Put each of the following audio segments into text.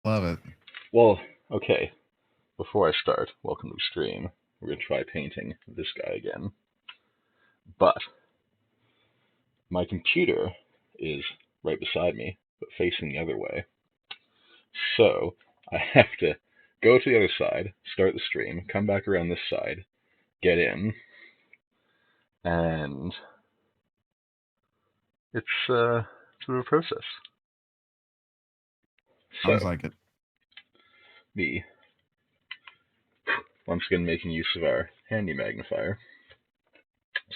love it. Well, okay. Before I start, welcome to the stream. We're going to try painting this guy again. But my computer is right beside me, but facing the other way. So I have to go to the other side, start the stream, come back around this side, get in, and it's a process. Sounds like it. Once again making use of our handy magnifier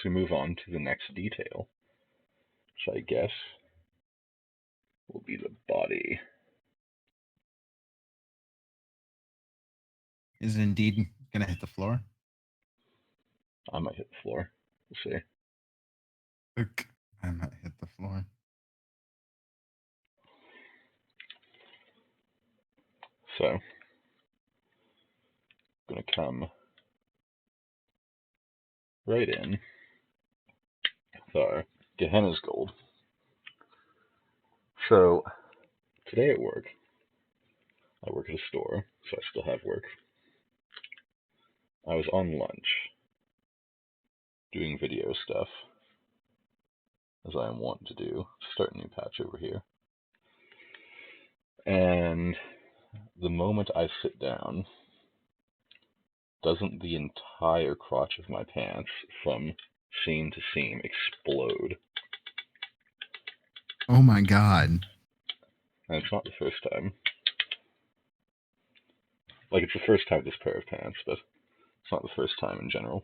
to move on to the next detail, which I guess will be the body. Is it indeed going to hit the floor? I might hit the floor. We'll see. I might hit the floor. So, I'm going to come right in with our Gehenna's gold. So, today at work, I work at a store, so I still have work. I was on lunch, doing video stuff, as I am wont to do, start a new patch over here. And the moment I sit down, doesn't the entire crotch of my pants, from seam to seam, explode? Oh my god. And it's not the first time. Like, it's the first time with this pair of pants, but it's not the first time in general.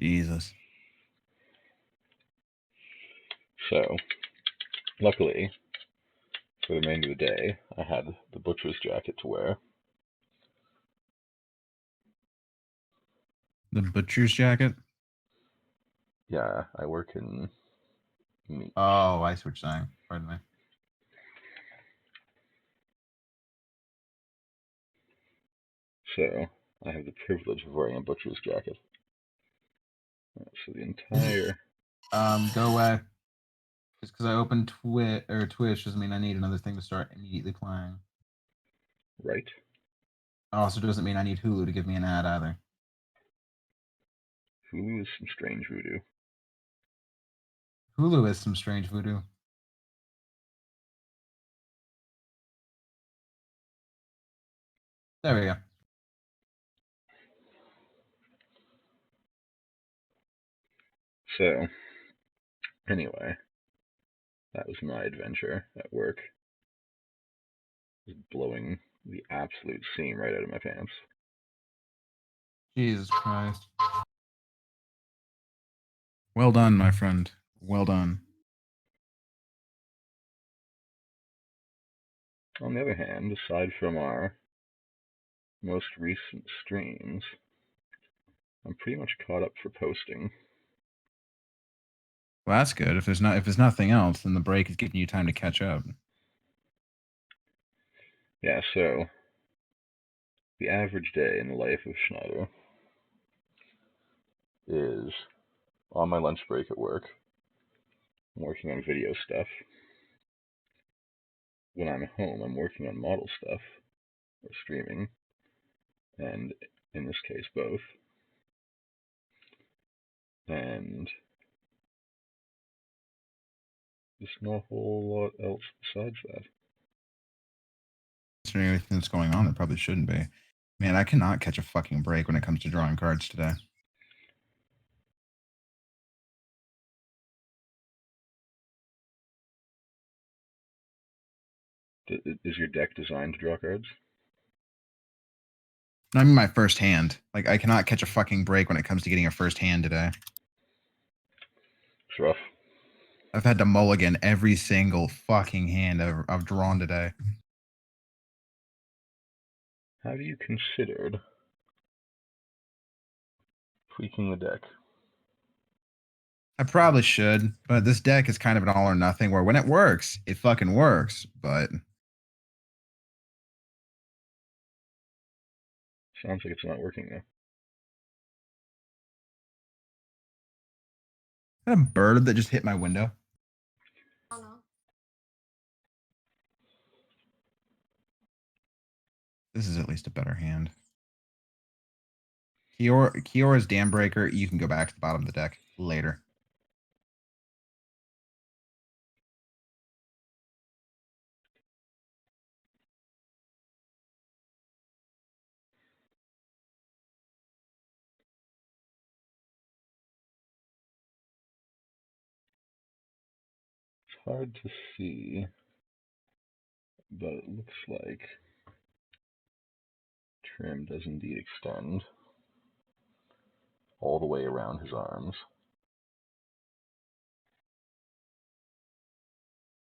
Jesus. So, luckily, for the remainder of the day, I had the butcher's jacket to wear. The butcher's jacket? Yeah, I work in meat. Oh, I see what you're saying. Pardon me. So, I have the privilege of wearing a butcher's jacket. So the entire... Go away. Just because I opened Twitch doesn't mean I need another thing to start immediately playing. Right. It also doesn't mean I need Hulu to give me an ad either. Hulu is some strange voodoo. Hulu is some strange voodoo. There we go. So, anyway, that was my adventure at work. Just blowing the absolute seam right out of my pants. Jesus Christ. Well done, my friend. Well done. On the other hand, aside from our most recent streams, I'm pretty much caught up for posting. Well, that's good. If there's nothing else, then the break is giving you time to catch up. Yeah, so the average day in the life of Schneider is on my lunch break at work. I'm working on video stuff. When I'm home, I'm working on model stuff or streaming, and in this case, both. And there's not a whole lot else besides that. Considering everything that's going on, there probably shouldn't be. Man, I cannot catch a fucking break when it comes to drawing cards today. Is your deck designed to draw cards? I mean, my first hand. Like, I cannot catch a fucking break when it comes to getting a first hand today. It's rough. I've had to mulligan every single fucking hand I've drawn today. Have you considered tweaking the deck? I probably should, but this deck is kind of an all or nothing where when it works, it fucking works, but... Sounds like it's not working though. Is that a bird that just hit my window? This is at least a better hand. Kiora's Dam Breaker, you can go back to the bottom of the deck later. It's hard to see, but it looks like trim does indeed extend all the way around his arms.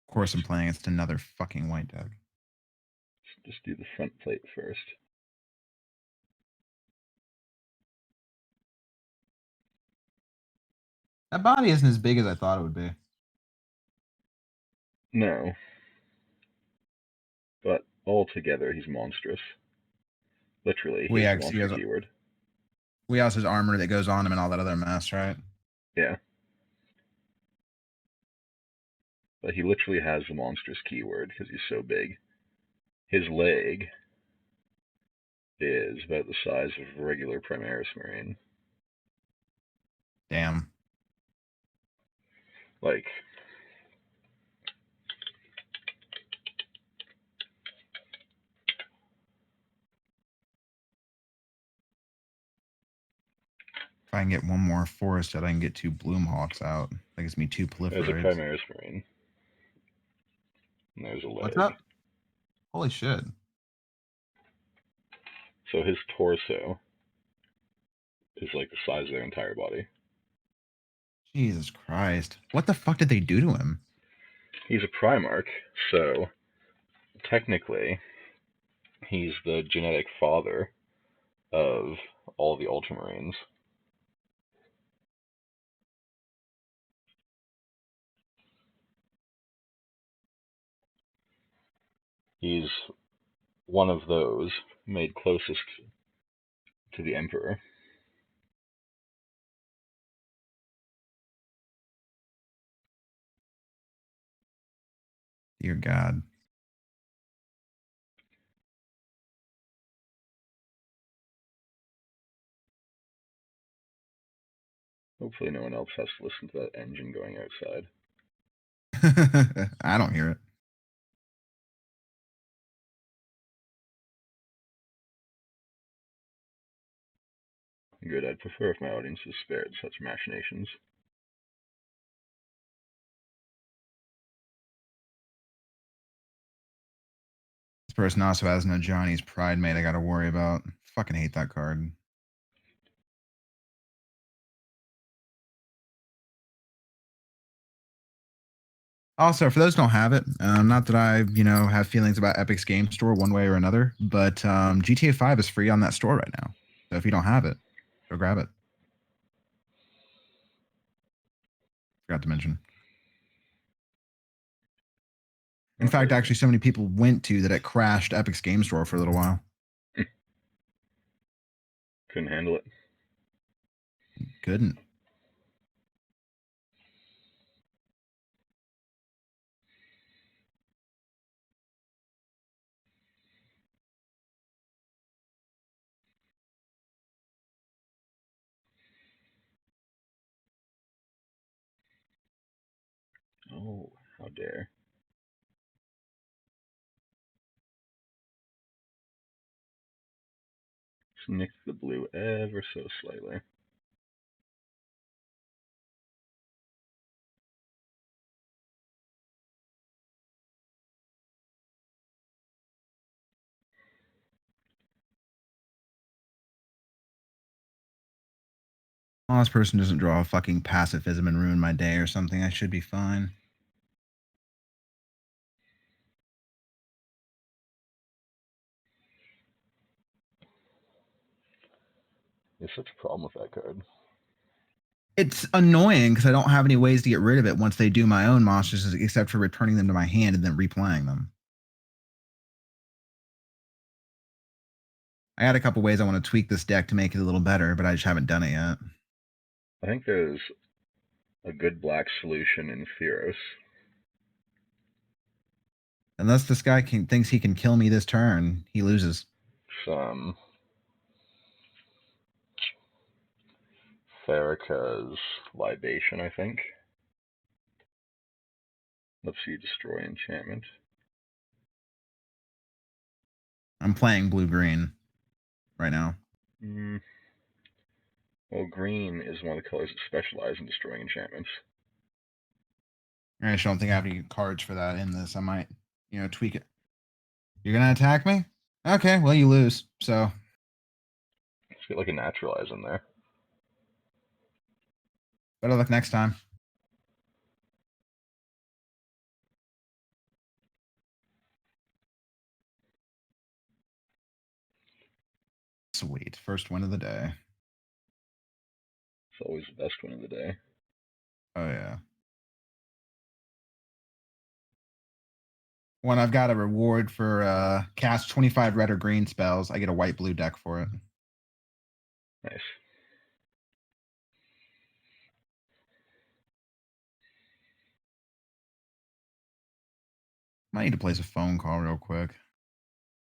Of course, I'm playing against another fucking white deck. Just do the front plate first. That body isn't as big as I thought it would be. No. But altogether, he's monstrous. Literally, he has monster keyword. We also has armor that goes on him and all that other mess, right? Yeah. But he literally has the monstrous keyword because he's so big. His leg is about the size of a regular Primaris Marine. Damn. Like, if I can get one more forest out, I can get 2 Bloomhawks out. That gives me 2 proliferates. There's a Primaris Marine. And there's a leg. What's up? Holy shit. So his torso is like the size of their entire body. Jesus Christ. What the fuck did they do to him? He's a Primarch, so technically he's the genetic father of all the Ultramarines. He's one of those made closest to the Emperor. Dear God. Hopefully no one else has to listen to that engine going outside. I don't hear it. Good, I'd prefer if my audience was spared such machinations. This person also has no Johnny's Pride Mate I gotta worry about. Fucking hate that card. Also, for those who don't have it, not that I, have feelings about Epic's Game Store one way or another, but GTA 5 is free on that store right now. So if you don't have it, go grab it. Forgot to mention. In fact, actually, so many people went to that it crashed Epic's Game Store for a little while. Couldn't handle it. Couldn't. Oh, how dare. Just nick the blue ever so slightly. Well, this person doesn't draw a fucking pacifism and ruin my day or something. I should be fine. There's such a problem with that card. It's annoying because I don't have any ways to get rid of it once they do my own monsters, except for returning them to my hand and then replaying them. I got a couple ways I want to tweak this deck to make it a little better, but I just haven't done it yet. I think there's a good black solution in Theros. Unless this guy thinks he can kill me this turn, he loses. some Farrakhan's Libation, I think. Let's see, destroy enchantment. I'm playing blue-green right now. Well, green is one of the colors that specialize in destroying enchantments. I just don't think I have any cards for that in this. I might, tweak it. You're gonna attack me? Okay, well you lose. So Let's get like a naturalize in there. better luck next time. Sweet. First win of the day. It's always the best win of the day. Oh yeah. When I've got a reward for cast 25 red or green spells, I get a white blue deck for it. Nice. Might need to place a phone call real quick.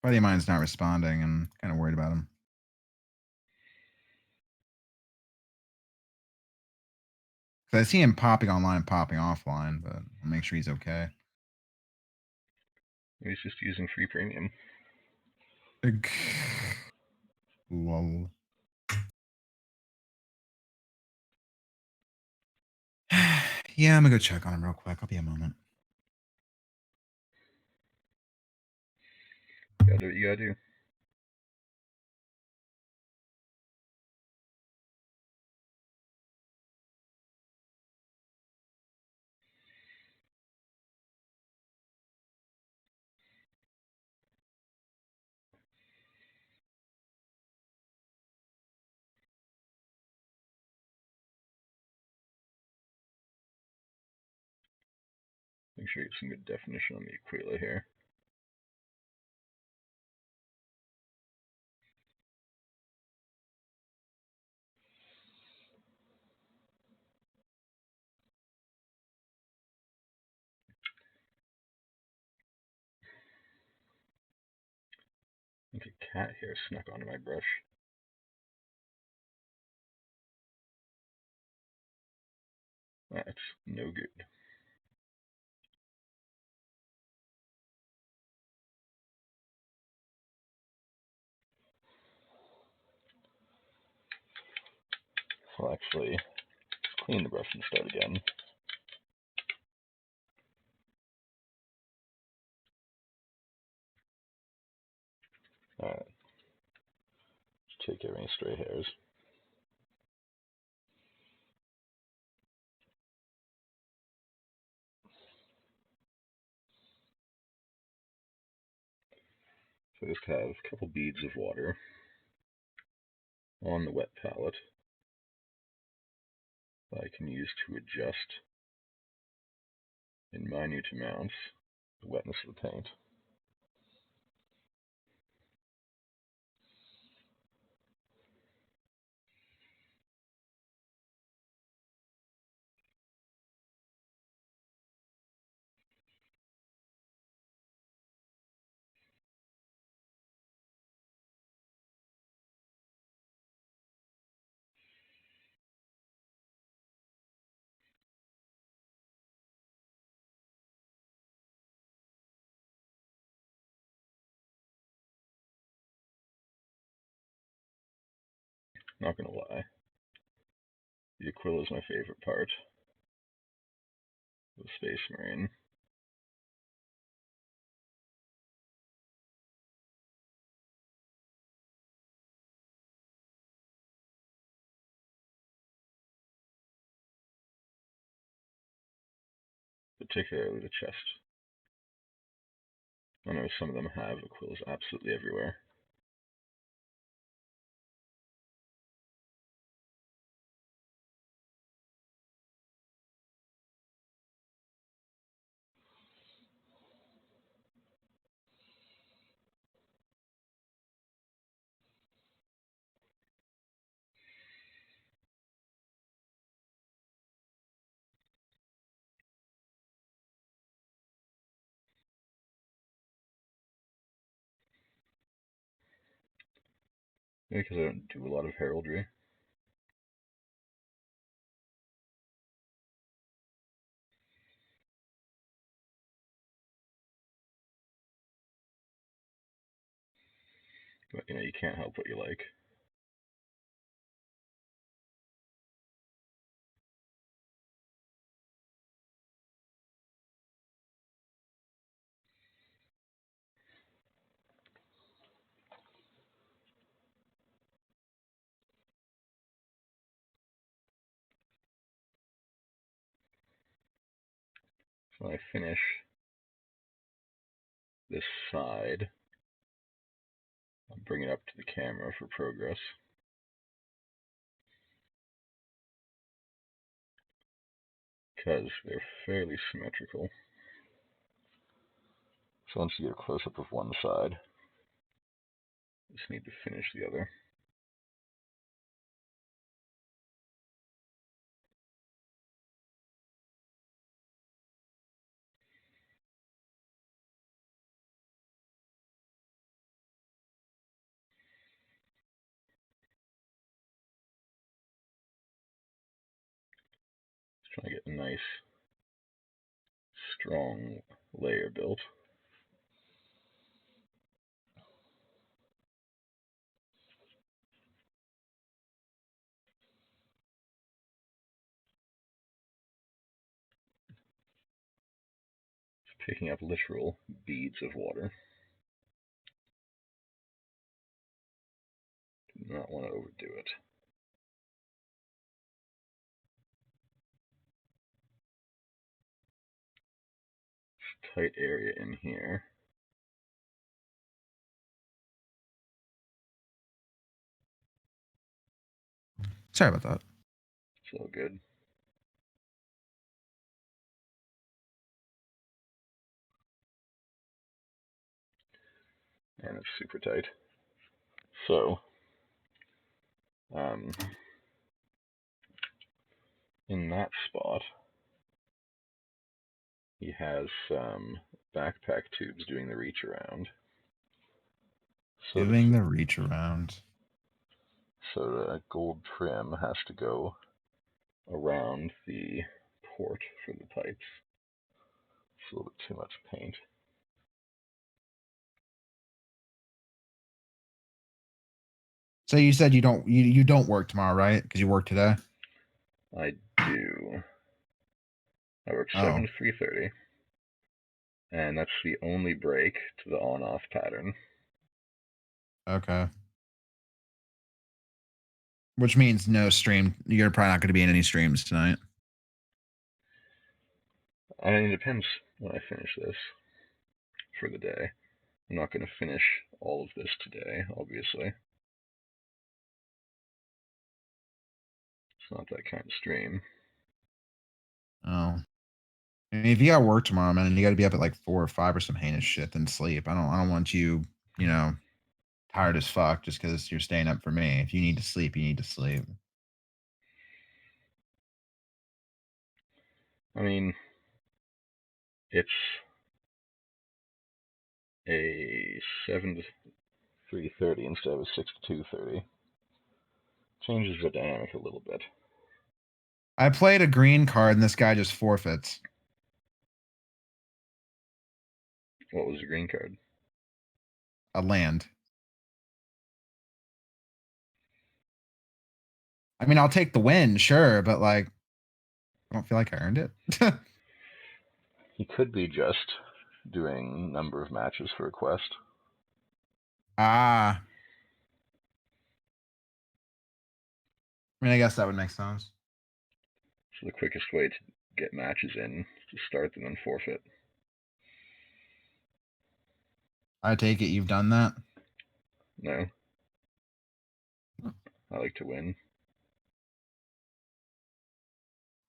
Buddy of mine's not responding and kind of worried about him. Cause I see him popping online, popping offline, but I'll make sure he's okay. He's just using free premium. Lol. Yeah, I'm gonna go check on him real quick. I'll be a moment. You gotta do what you gotta do. Make sure you get some good definition on the Aquila here. I think a cat hair snuck onto my brush. That's no good. I'll actually clean the brush and start again. Alright. Just take care of any stray hairs. So I just have a couple beads of water on the wet palette that I can use to adjust in minute amounts the wetness of the paint. Not gonna lie, the Aquila is my favorite part of the Space Marine. Particularly the chest. I know some of them have Aquilas absolutely everywhere. Maybe because I don't do a lot of heraldry. But, you can't help what you like. So I finish this side. I'll bring it up to the camera for progress. Because they're fairly symmetrical. So once you get a close-up of one side, you just need to finish the other. Just trying to get a nice, strong layer built. Just picking up literal beads of water. Do not want to overdo it. Tight area in here. Sorry about that. It's all good. And it's super tight. So, in that spot, he has some backpack tubes doing the reach around. So Doing the reach around. So the gold trim has to go around the port for the pipes. It's a little bit too much paint. So you said you don't work tomorrow, right? Because you work today. I do. I work 7 to 3:30, and that's the only break to the on-off pattern. Okay. Which means no stream. You're probably not going to be in any streams tonight. I mean, it depends when I finish this for the day. I'm not going to finish all of this today, obviously. It's not that kind of stream. Oh. I mean, if you got work tomorrow, man, and you got to be up at like 4 or 5 or some heinous shit, then sleep. I don't want you, tired as fuck just because you're staying up for me. If you need to sleep, you need to sleep. I mean, it's a 7 to 3:30 instead of a 6 to 2:30. Changes the dynamic a little bit. I played a green card and this guy just forfeits. What was the green card? A land. I mean, I'll take the win, sure, but like, I don't feel like I earned it. He could be just doing number of matches for a quest. Ah. I mean, I guess that would make sense. So the quickest way to get matches in is to start them and forfeit. I take it you've done that? No. I like to win.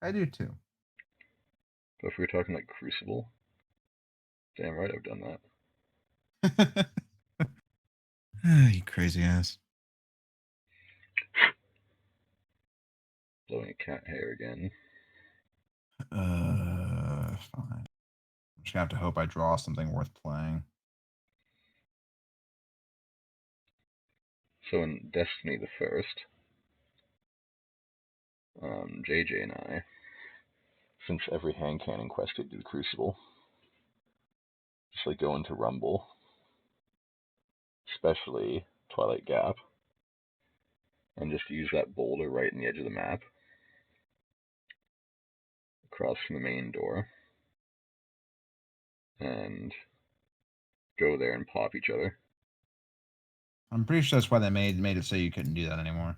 I do too. But if we were talking like Crucible, damn right I've done that. You crazy ass. Blowing a cat hair again. Fine. I'm just gonna have to hope I draw something worth playing. So in Destiny the First, JJ and I, since every hand cannon quest could do the Crucible, just like go into Rumble, especially Twilight Gap, and just use that boulder right in the edge of the map, across from the main door, and go there and pop each other. I'm pretty sure that's why they made it so you couldn't do that anymore.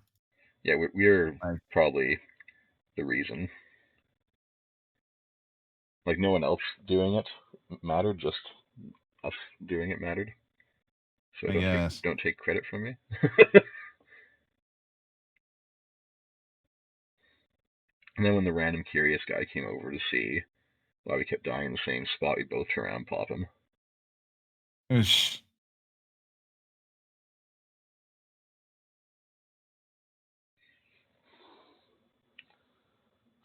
Yeah, we're probably the reason. Like, no one else doing it mattered, just us doing it mattered. So I guess. don't take credit from me. And then when the random curious guy came over to see why we kept dying in the same spot, we both turn around and pop him. Oosh.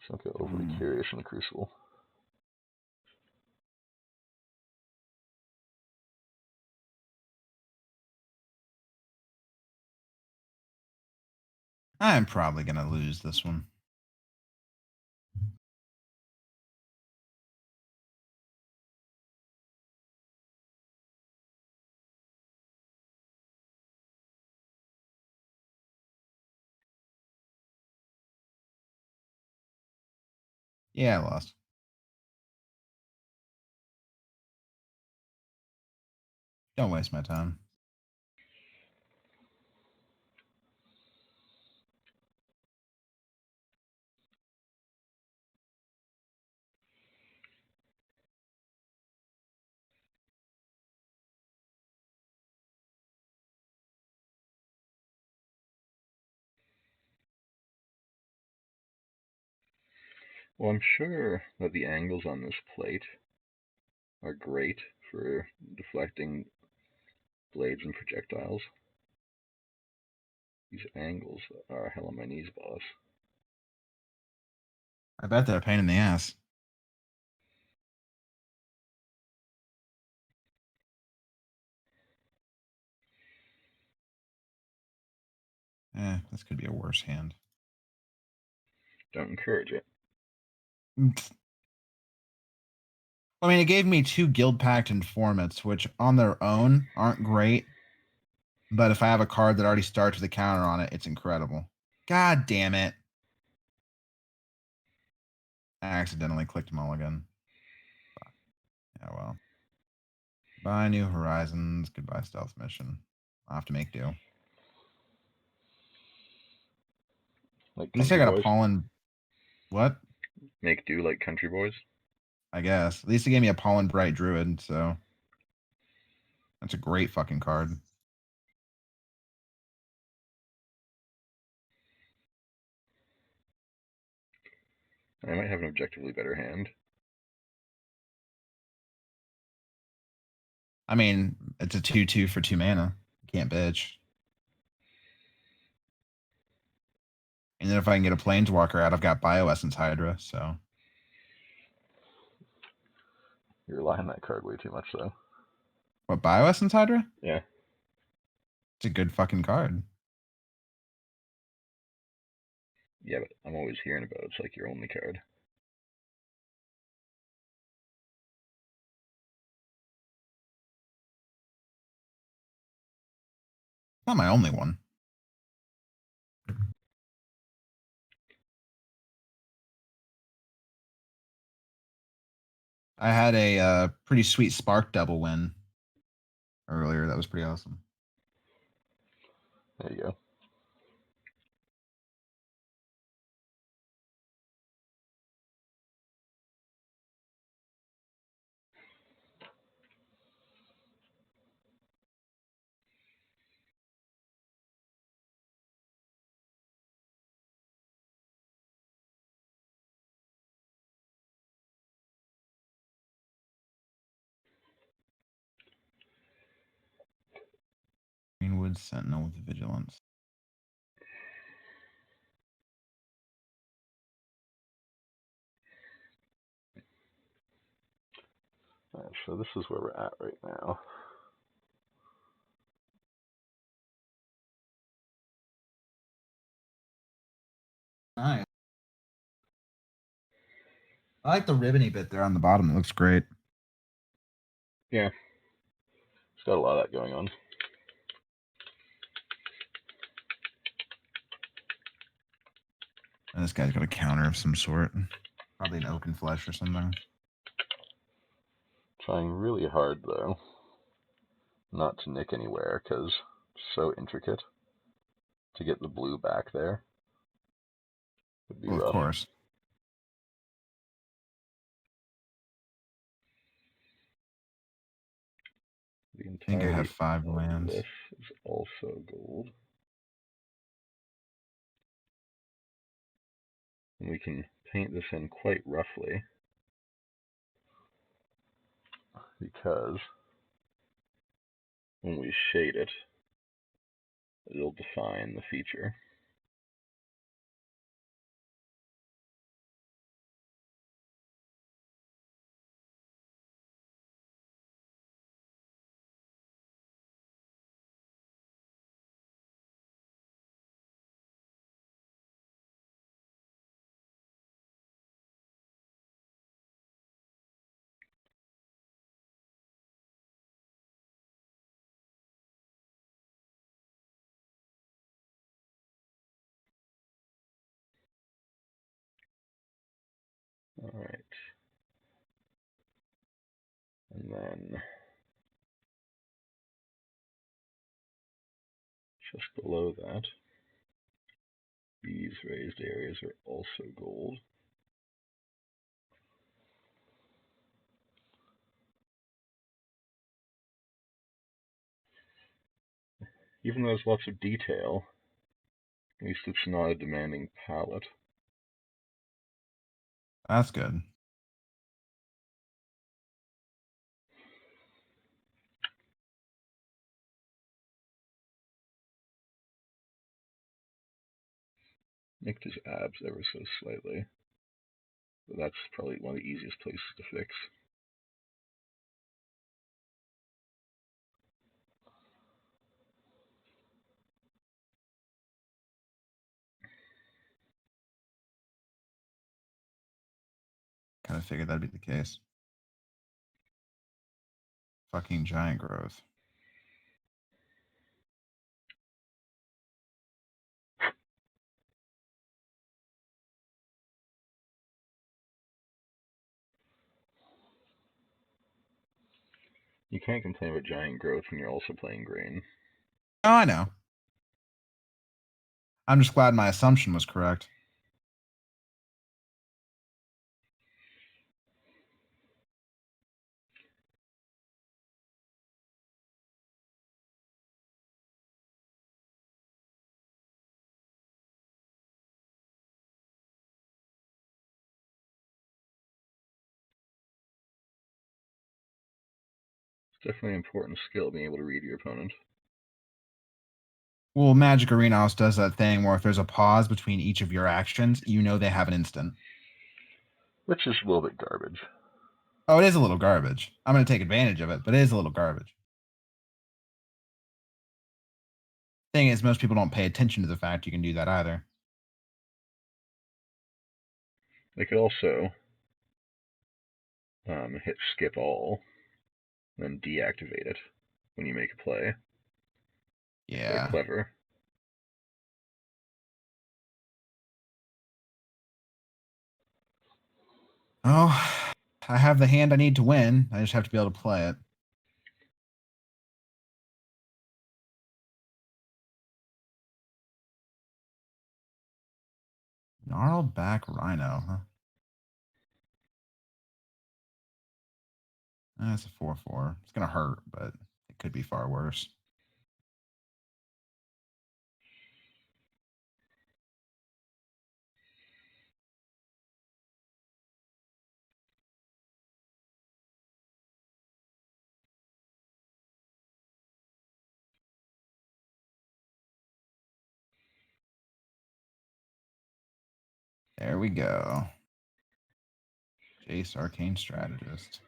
So don't get overly curious in the Crucible. I'm probably going to lose this one. Yeah, I lost. Don't waste my time. Well, I'm sure that the angles on this plate are great for deflecting blades and projectiles. These angles are hell on my knees, boss. I bet they're a pain in the ass. This could be a worse hand. Don't encourage it. I mean, it gave me 2 Guild Pact Informants, which on their own aren't great. But if I have a card that already starts with a counter on it, it's incredible. God damn it. I accidentally clicked Mulligan. Yeah, well. Goodbye, New Horizons. Goodbye, Stealth Mission. I'll have to make do. Like At least I Country got a Boys? Pollen. What? Make do like Country Boys? I guess. At least it gave me a Pollen Bright Druid, so. That's a great fucking card. I might have an objectively better hand. I mean, it's a 2/2 for 2 mana. Can't bitch. And then if I can get a Planeswalker out, I've got Bioessence Hydra, so. You're relying on that card way too much, though. What, Bioessence Hydra? Yeah. It's a good fucking card. Yeah, but I'm always hearing about it. It's like your only card. Not my only one. I had a pretty sweet Spark Double win earlier. That was pretty awesome. There you go. Greenwood Sentinel with Vigilance. Alright, so this is where we're at right now. I like the ribbony bit there on the bottom. It looks great. Yeah, it's got a lot of that going on. And this guy's got a counter of some sort. Probably an oaken flesh or something. Trying really hard, though, not to nick anywhere, because it's so intricate. To get the blue back there would be Well, of rough. course. The I think I have entirety 5 of lands. this is also gold. And we can paint this in quite roughly, because when we shade it, it'll define the feature. Alright. And then just below that, these raised areas are also gold. Even though there's lots of detail, at least it's not a demanding palette. That's good. Nicked his abs ever so slightly, but that's probably one of the easiest places to fix. Kind of figured that'd be the case. Fucking giant growth. You can't complain about giant growth when you're also playing green. Oh, I know. I'm just glad my assumption was correct. It's definitely an important skill, being able to read your opponent. Well, Magic Arena also does that thing where if there's a pause between each of your actions, you know they have an instant. Which is a little bit garbage. Oh, it is a little garbage. I'm going to take advantage of it, but it is a little garbage. Thing is, most people don't pay attention to the fact you can do that either. They could also hit skip all, then deactivate it when you make a play. Yeah. Quite clever. Oh, I have the hand I need to win. I just have to be able to play it. Gnarled back rhino, huh? That's a 4/4. It's going to hurt, but it could be far worse. There we go. Jace, Arcane Strategist.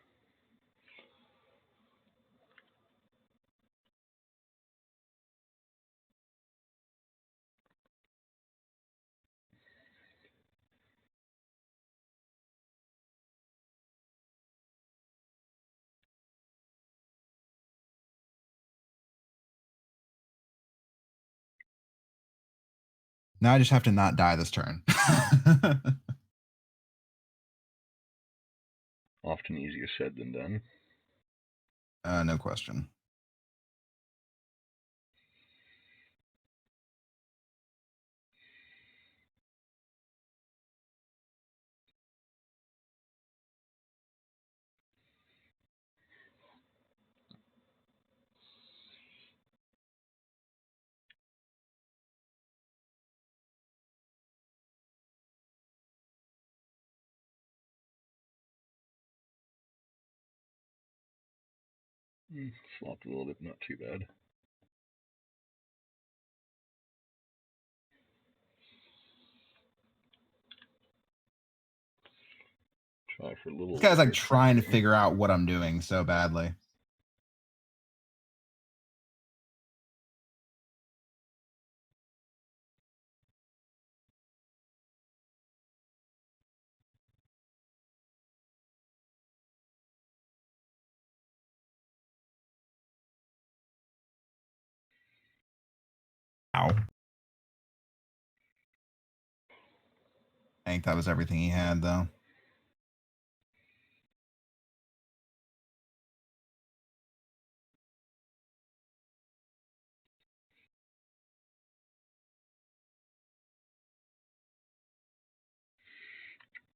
Now I just have to not die this turn. Often easier said than done. No question. Flopped a little bit, not too bad. Try for a little. This guy's like trying to figure out what I'm doing so badly. Ow. I think that was everything he had, though.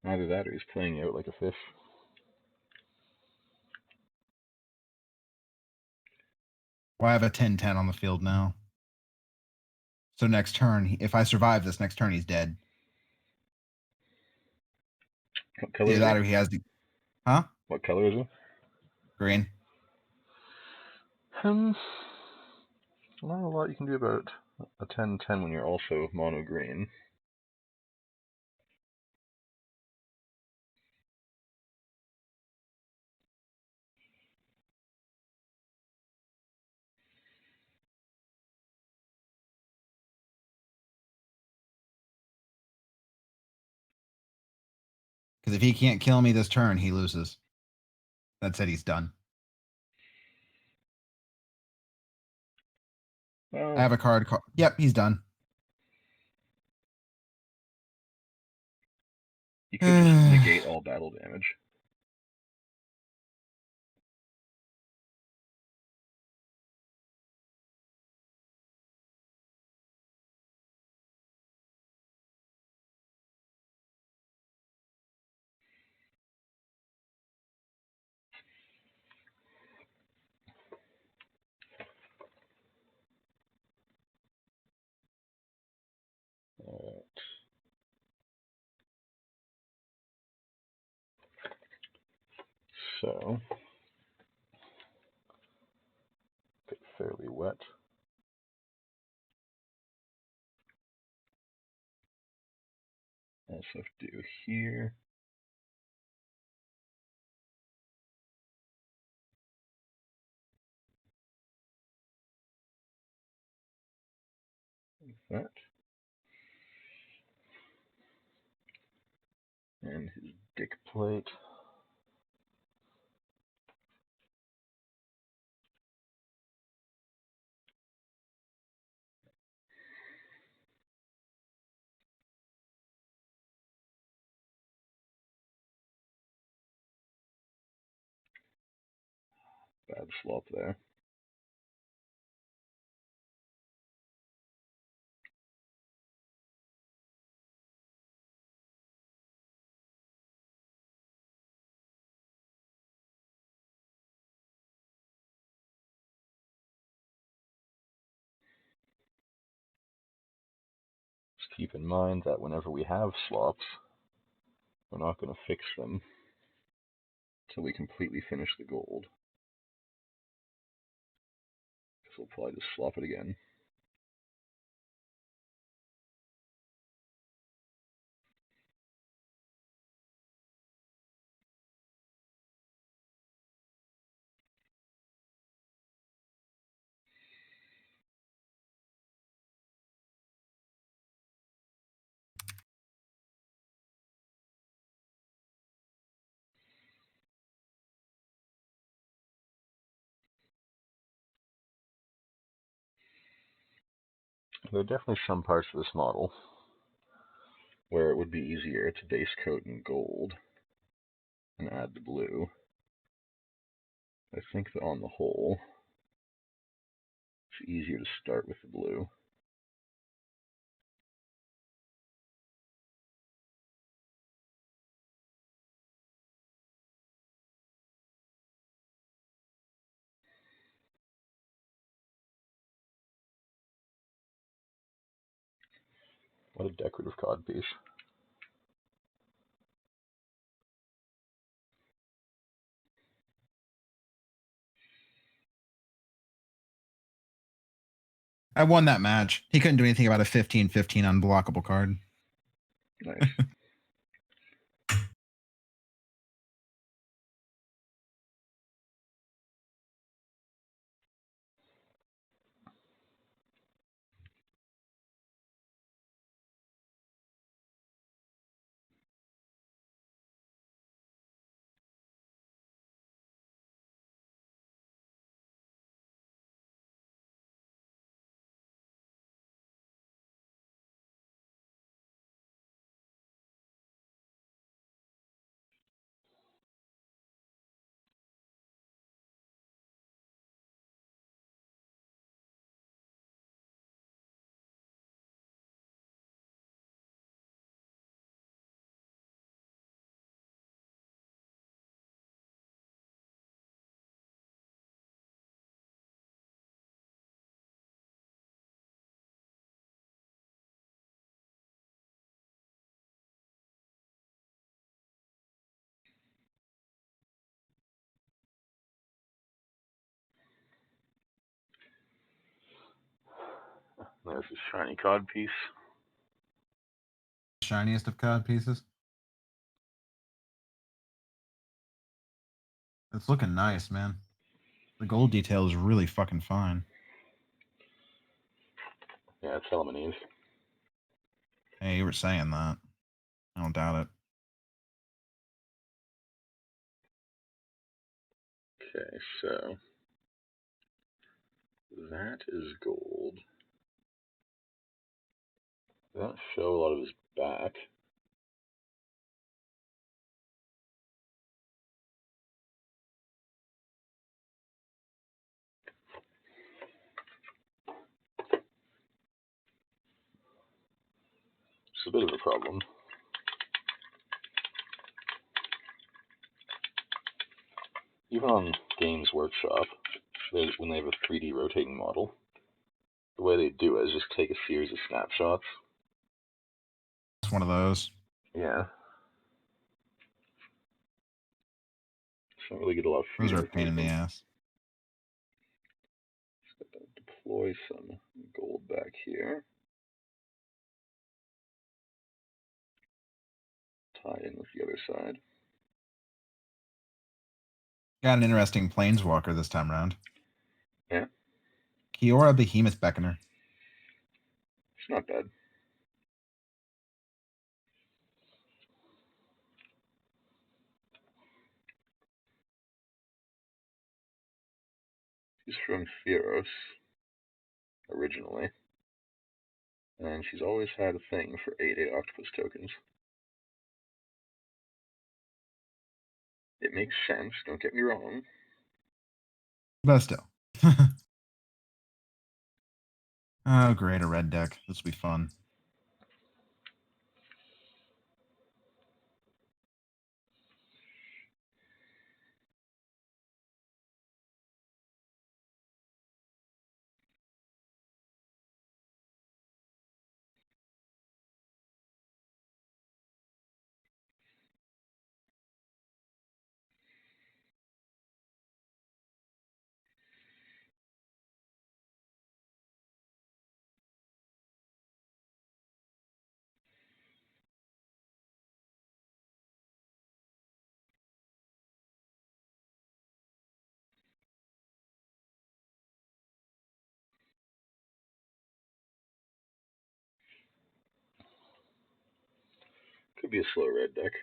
Either that or he's playing out like a fish. Well, I have a 10-10 on the field now. So next turn, if I survive this next turn, he's dead. What color Either is that he? or he has the... Huh? What color is he? Green. Not a lot you can do about a 10-10 when you're also mono green. Because if he can't kill me this turn, he loses. That's it. He's done. Well, I have a card. Yep, he's done. you could just negate all battle damage. Alright. So, get fairly wet. Also have to do here. Like that. And his dick plate. Bad flop there. Just keep in mind that whenever we have slops, we're not going to fix them until we completely finish the gold. Because we'll probably just flop it again. there are definitely some parts of this model where it would be easier to base coat in gold and add the blue. I think that on the whole, it's easier to start with the blue. What a decorative codpiece. I won that match. He couldn't do anything about a 15/15 unblockable card. Nice. There's a shiny codpiece. Shiniest of cod pieces. It's looking nice, man. The gold detail is really fucking fine. Yeah, it's Helamanese. Hey, you were saying that. I don't doubt it. Okay, so that is gold. They don't show a lot of his back. It's a bit of a problem. Even on Games Workshop, when they have a 3D rotating model, the way they do it is just take a series of snapshots. It's one of those. Yeah. So don't really get a lot of Those freedom are a with pain in the movement. ass. Deploy some gold back here. Tie in with the other side. Got an interesting planeswalker this time around. Yeah. Kiora Behemoth Beckoner. It's not bad. She's from Theros, originally. And she's always had a thing for 8/8 octopus tokens. It makes sense, don't get me wrong. But still. Oh, great, a red deck. This will be fun. Could be a slow red deck.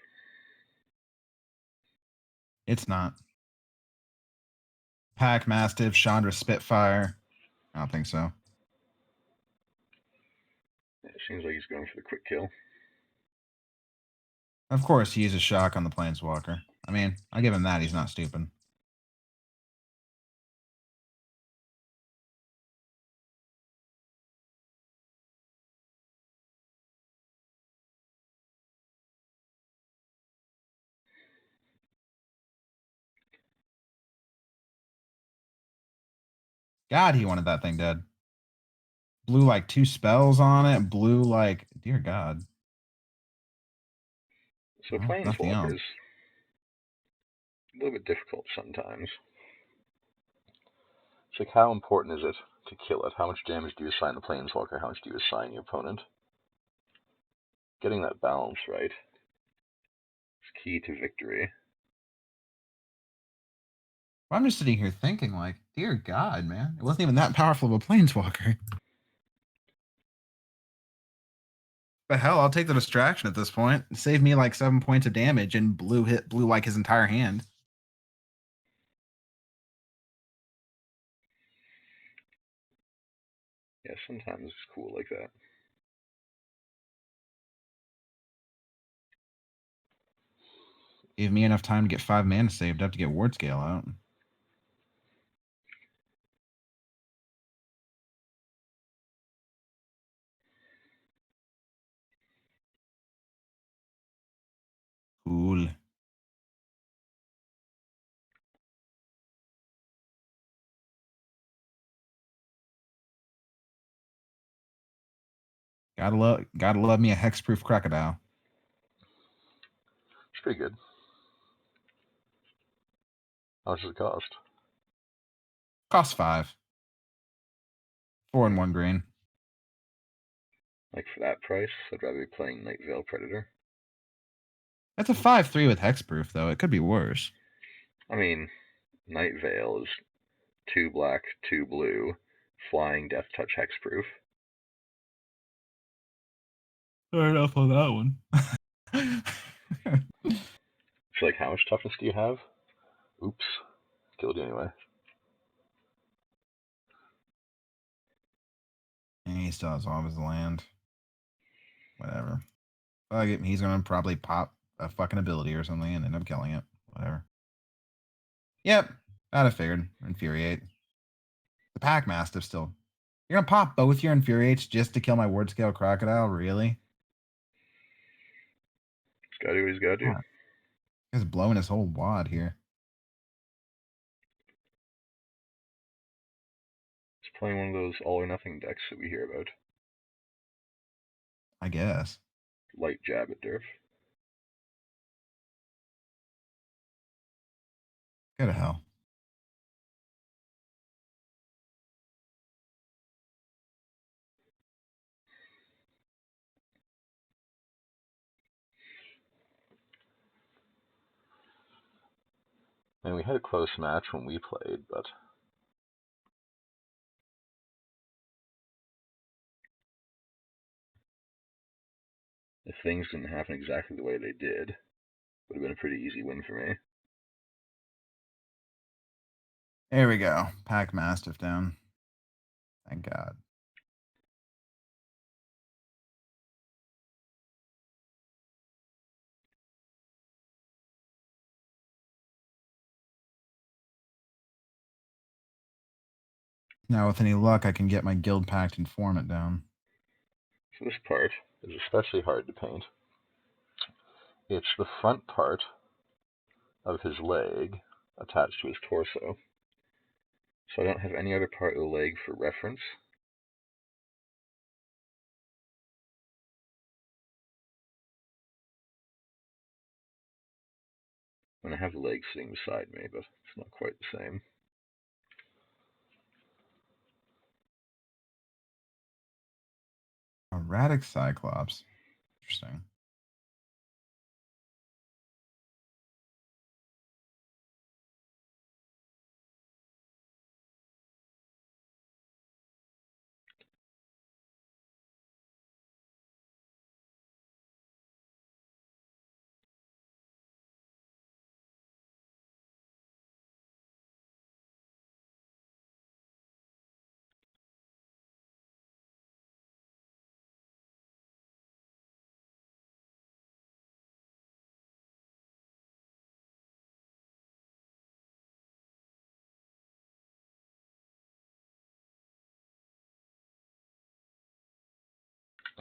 It's not. Pack Mastiff, Chandra Spitfire. I don't think so. Seems like he's going for the quick kill. Of course, he uses shock on the Planeswalker. I mean, I'll give him that. He's not stupid. God, he wanted that thing dead. Blew like 2 spells on it. Blew like, dear God. So Well, nothing else. Planeswalkers, a little bit difficult sometimes. It's like, how important is it to kill it? How much damage do you assign the Planeswalker? How much do you assign your opponent? Getting that balance right is key to victory. I'm just sitting here thinking, like, dear God, man. It wasn't even that powerful of a Planeswalker. But hell, I'll take the distraction at this point. It saved me like 7 points of damage and blew like his entire hand. Yeah, sometimes it's cool like that. Gave me enough time to get 5 mana saved up to get Ward Scale out. Cool. Gotta love me a hexproof crocodile. It's pretty good. How much does it cost? Cost 5. 4 and 1 green. Like, for that price, I'd rather be playing Night Veil Predator. That's a 5/3 with hexproof, though. It could be worse. I mean, Night Veil is 2 black, 2 blue, flying Death Touch hexproof. Fair enough on that one. It's like, how much toughness do you have? Oops. Killed you anyway. And he still has all of his land. Whatever. He's gonna probably pop a fucking ability or something and end up killing it. Whatever. Yep. I'd have figured. Infuriate. The Pack Mastiff still. You're gonna pop both your Infuriates just to kill my Ward Scale Crocodile? Really? He's gotta do what he's gotta do. He's blowing his whole wad here. He's playing one of those all or nothing decks that we hear about. I guess. Light jab at Durf. Go to hell. And we had a close match when we played, but if things didn't happen exactly the way they did, it would have been a pretty easy win for me. There we go. Pack Mastiff down. Thank God. Now, with any luck, I can get my Guild Pact Informant down. So this part is especially hard to paint. It's the front part of his leg attached to his torso. So I don't have any other part of the leg for reference. And I have the leg sitting beside me, but it's not quite the same. Erratic Cyclops. Interesting.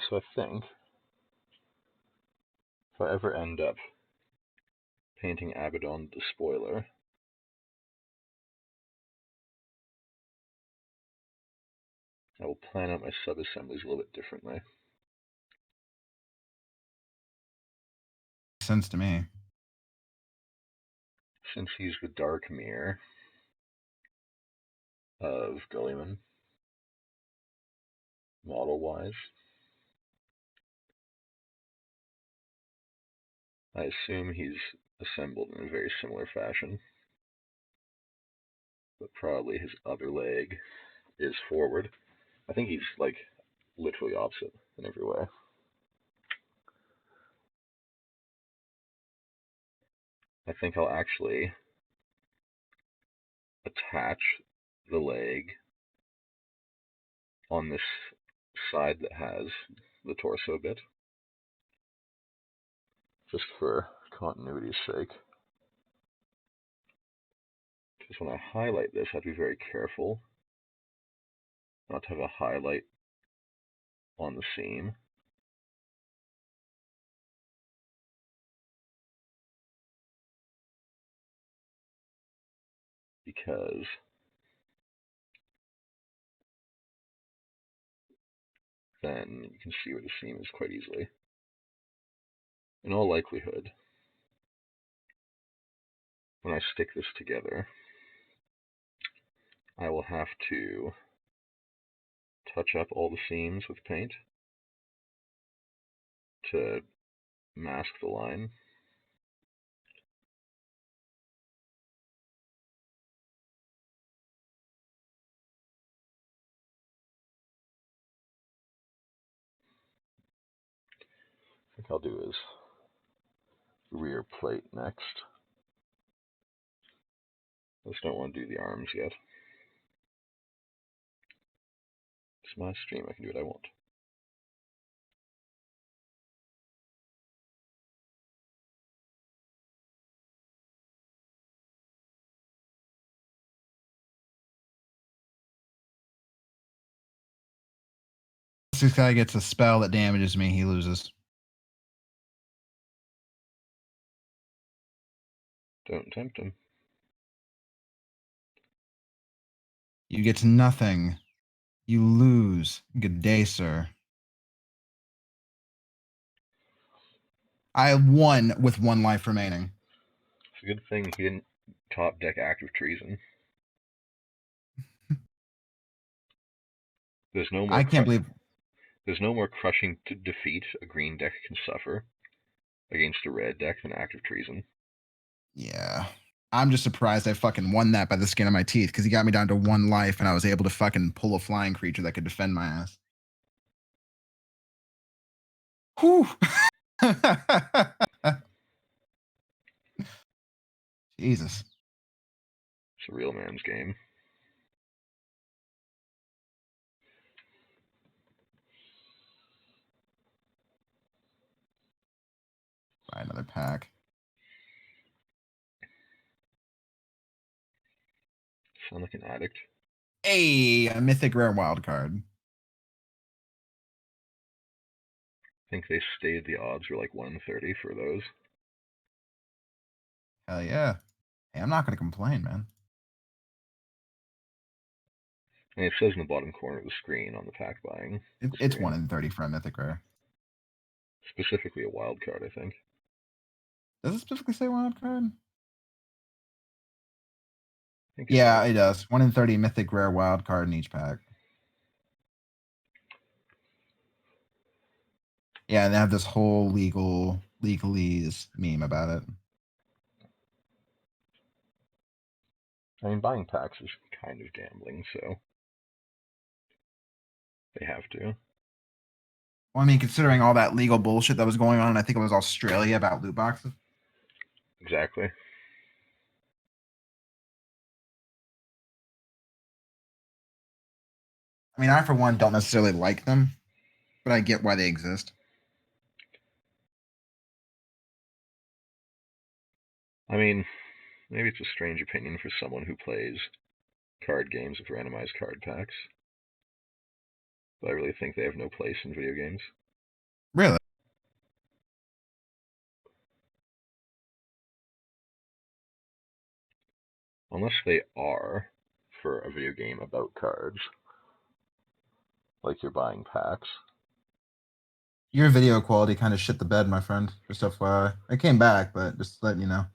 So I think if I ever end up painting Abaddon the Spoiler, I will plan out my sub-assemblies a little bit differently. Makes sense to me. Since he's the Dark Mirror of Guilliman, model-wise, I assume he's assembled in a very similar fashion, but probably his other leg is forward. I think he's like literally opposite in every way. I think I'll actually attach the leg on this side that has the torso bit, just for continuity's sake. Because when I highlight this, I have to be very careful not to have a highlight on the seam. Because then you can see where the seam is quite easily. In all likelihood, when I stick this together, I will have to touch up all the seams with paint to mask the line. I think I'll do his rear plate next. I just don't want to do the arms yet. It's my stream, I can do what I want. This guy gets a spell that damages me, he loses. Don't tempt him. You get nothing. You lose. Good day, sir. I won with 1 life remaining. It's a good thing he didn't top deck Active Treason. There's no more. I can't believe. There's no more crushing to defeat a green deck can suffer against a red deck than Active Treason. Yeah. I'm just surprised I fucking won that by the skin of my teeth because he got me down to 1 life and I was able to fucking pull a flying creature that could defend my ass. Whew. Jesus. It's a real man's game. Buy another pack. Sound like an addict. Hey, a mythic rare wild card. I think they stated the odds were like 1 in 30 for those. Hell yeah. Hey, I'm not going to complain, man. And it says in the bottom corner of the screen on the pack buying. It's 1 in 30 for a mythic rare. Specifically a wild card, I think. Does it specifically say wild card? I think Yeah, it does. 1 in 30 mythic rare wild card in each pack. Yeah, and they have this whole legalese meme about it. I mean, buying packs is kind of gambling, so they have to. Well, I mean, considering all that legal bullshit that was going on, and I think it was Australia about loot boxes. Exactly. I mean, I, for one, don't necessarily like them, but I get why they exist. I mean, maybe it's a strange opinion for someone who plays card games with randomized card packs, but I really think they have no place in video games. Really? Unless they are for a video game about cards, like you're buying packs. Your video quality kind of shit the bed, my friend. Just FYI. I came back, but just letting you know.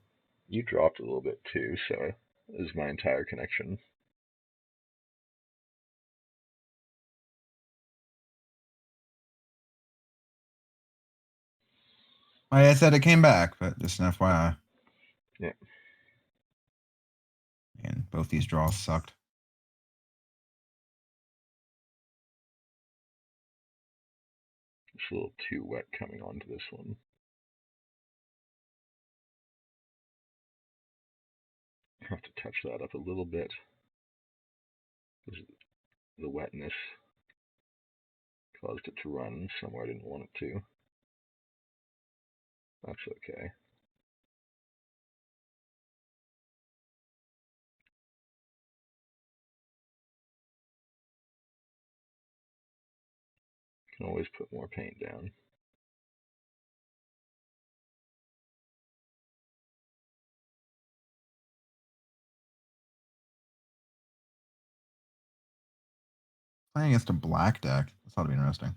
You dropped a little bit too, so is my entire connection. I said it came back, but just an FYI. Yeah. And both these draws sucked. It's a little too wet coming onto this one. I have to touch that up a little bit. The wetness caused it to run somewhere I didn't want it to. That's okay. Can always put more paint down. Playing against a black deck. This ought to be interesting.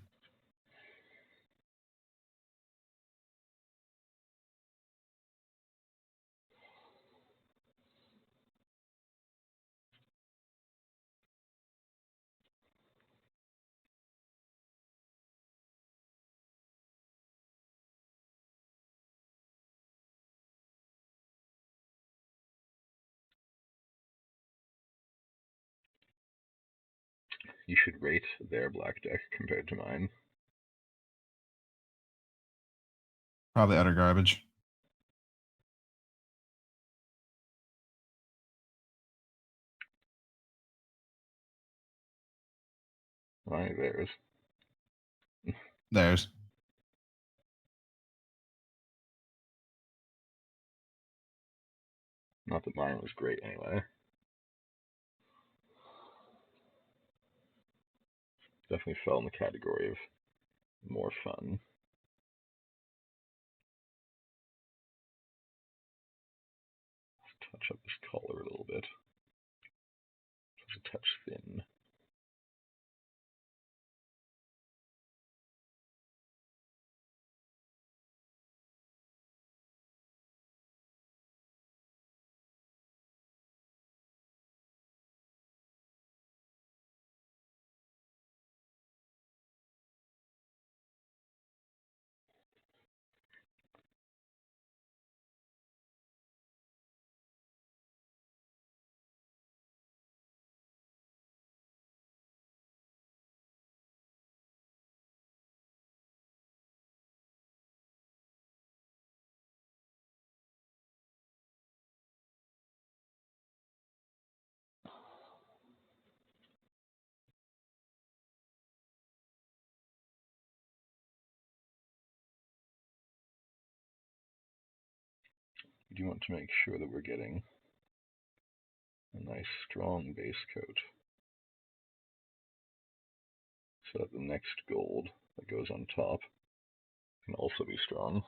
You should rate their black deck compared to mine. Probably utter garbage. Mine, theirs. Theirs. Not that mine was great anyway. Definitely fell in the category of more fun. Let's touch up this collar a little bit. It's a touch thin. We do want to make sure that we're getting a nice strong base coat, so that the next gold that goes on top can also be strong.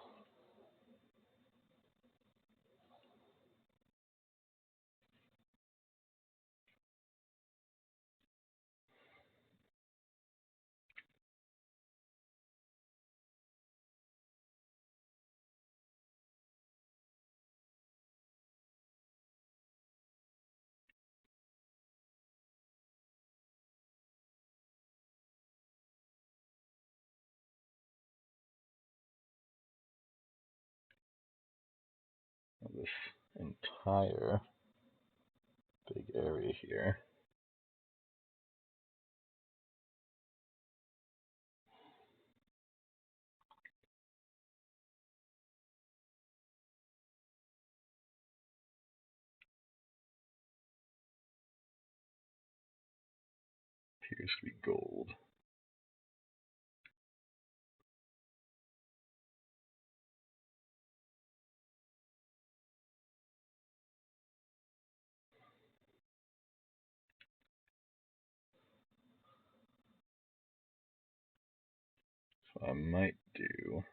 This entire big area here appears to be gold. What I might do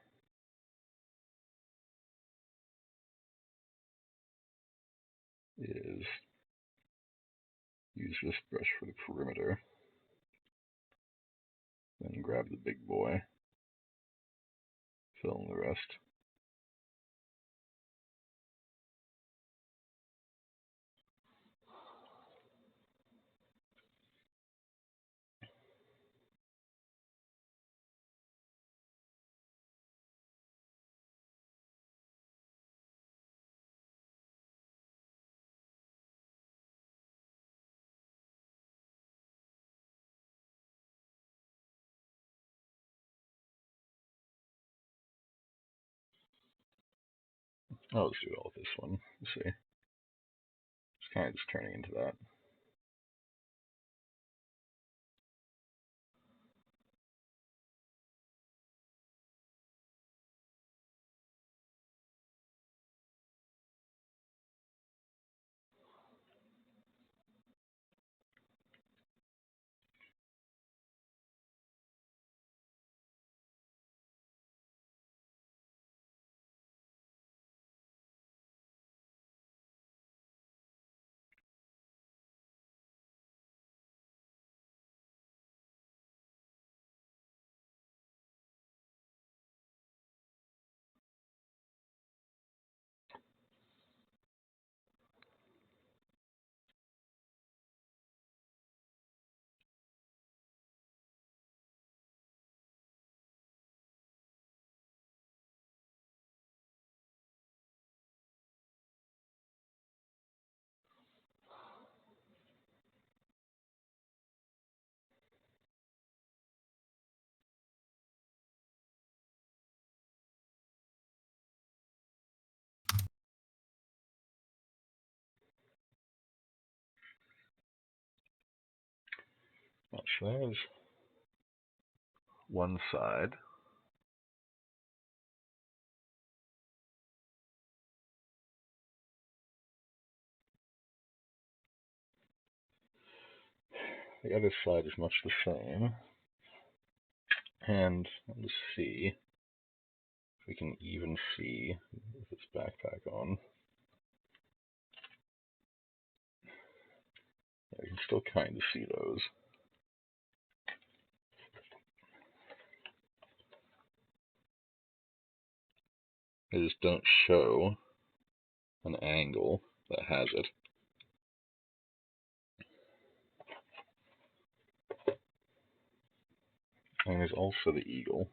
is use this brush for the perimeter, then grab the big boy, fill in the rest. I'll just do it all with this one. Let's see. It's kind of just turning into that. So there's one side. The other side is much the same. And let's see if we can even see with this backpack on. Yeah, we can still kind of see those. They just don't show an angle that has it. And there's also the eagle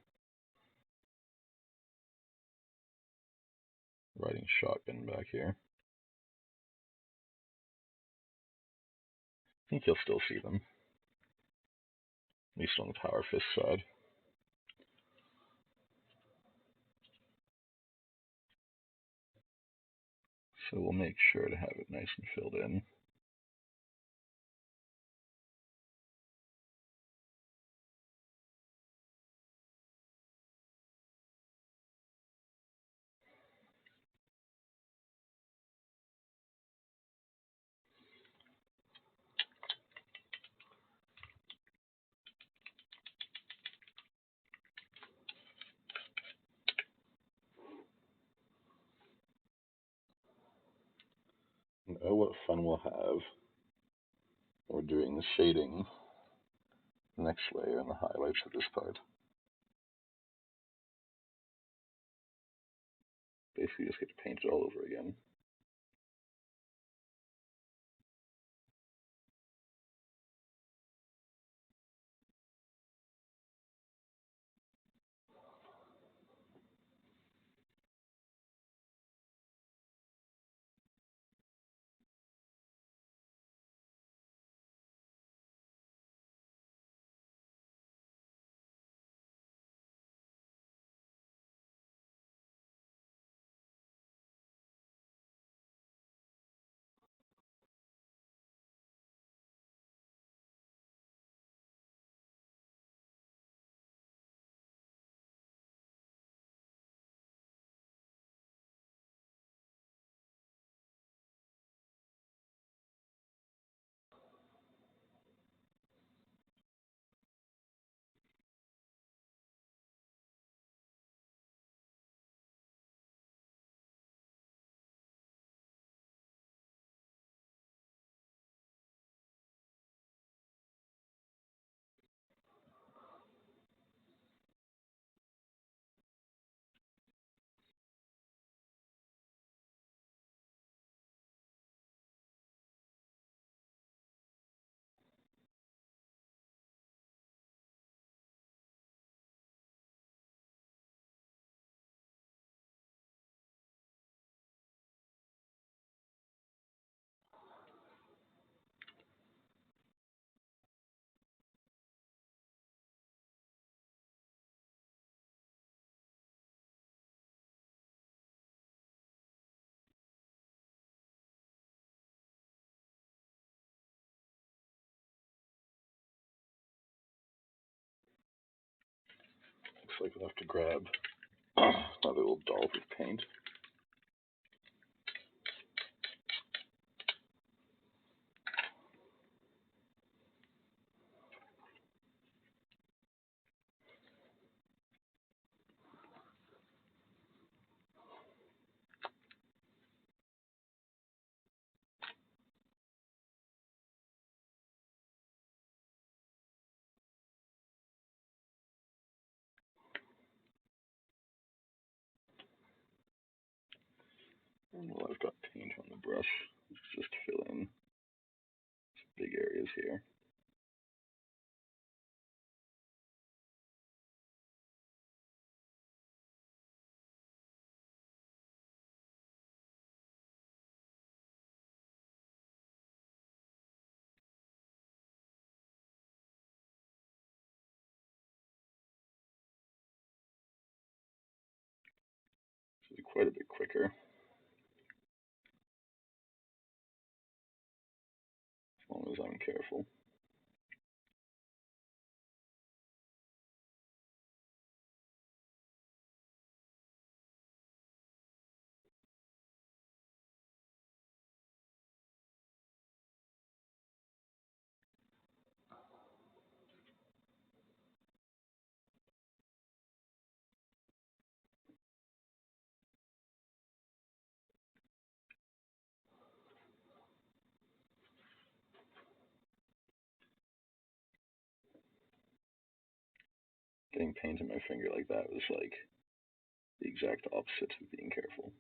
riding shotgun back here. I think you'll still see them, at least on the Power Fist side. So we'll make sure to have it nice and filled in. And oh, what fun we'll have when we're doing the shading next layer and the highlights of this part. Basically just get to paint it all over again. Looks like we'll have to grab another little dollop of paint. And while I've got paint on the brush, let's just fill in some big areas here. This is quite a bit quicker, as long as I'm careful. Getting paint in my finger like that was like the exact opposite of being careful.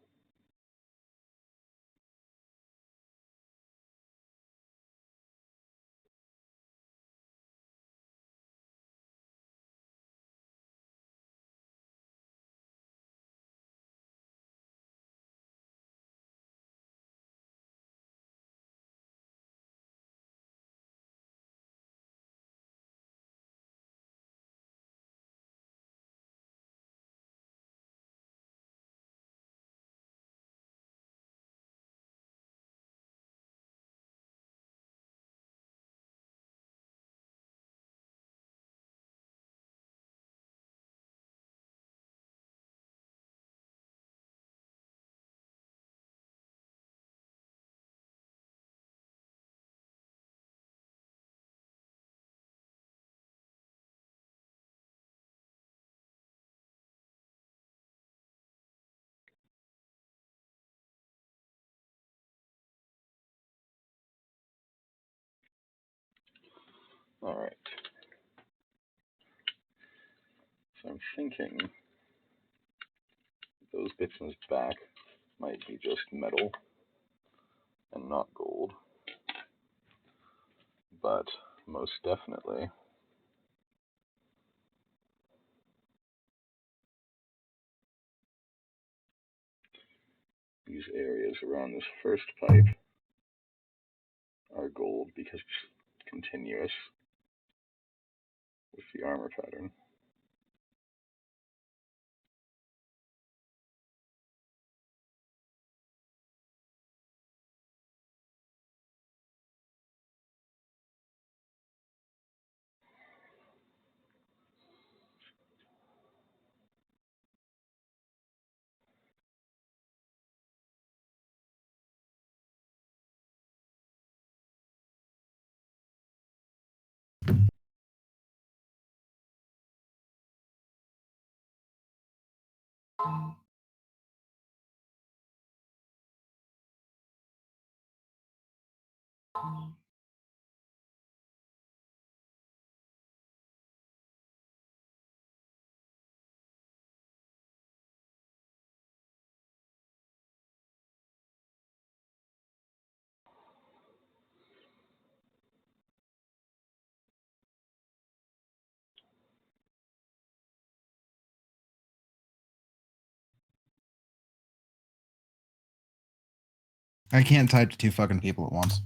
Alright. So I'm thinking those bits in his back might be just metal and not gold. But most definitely these areas around this first pipe are gold because it's continuous with the armor pattern. I can't type to two fucking people at once.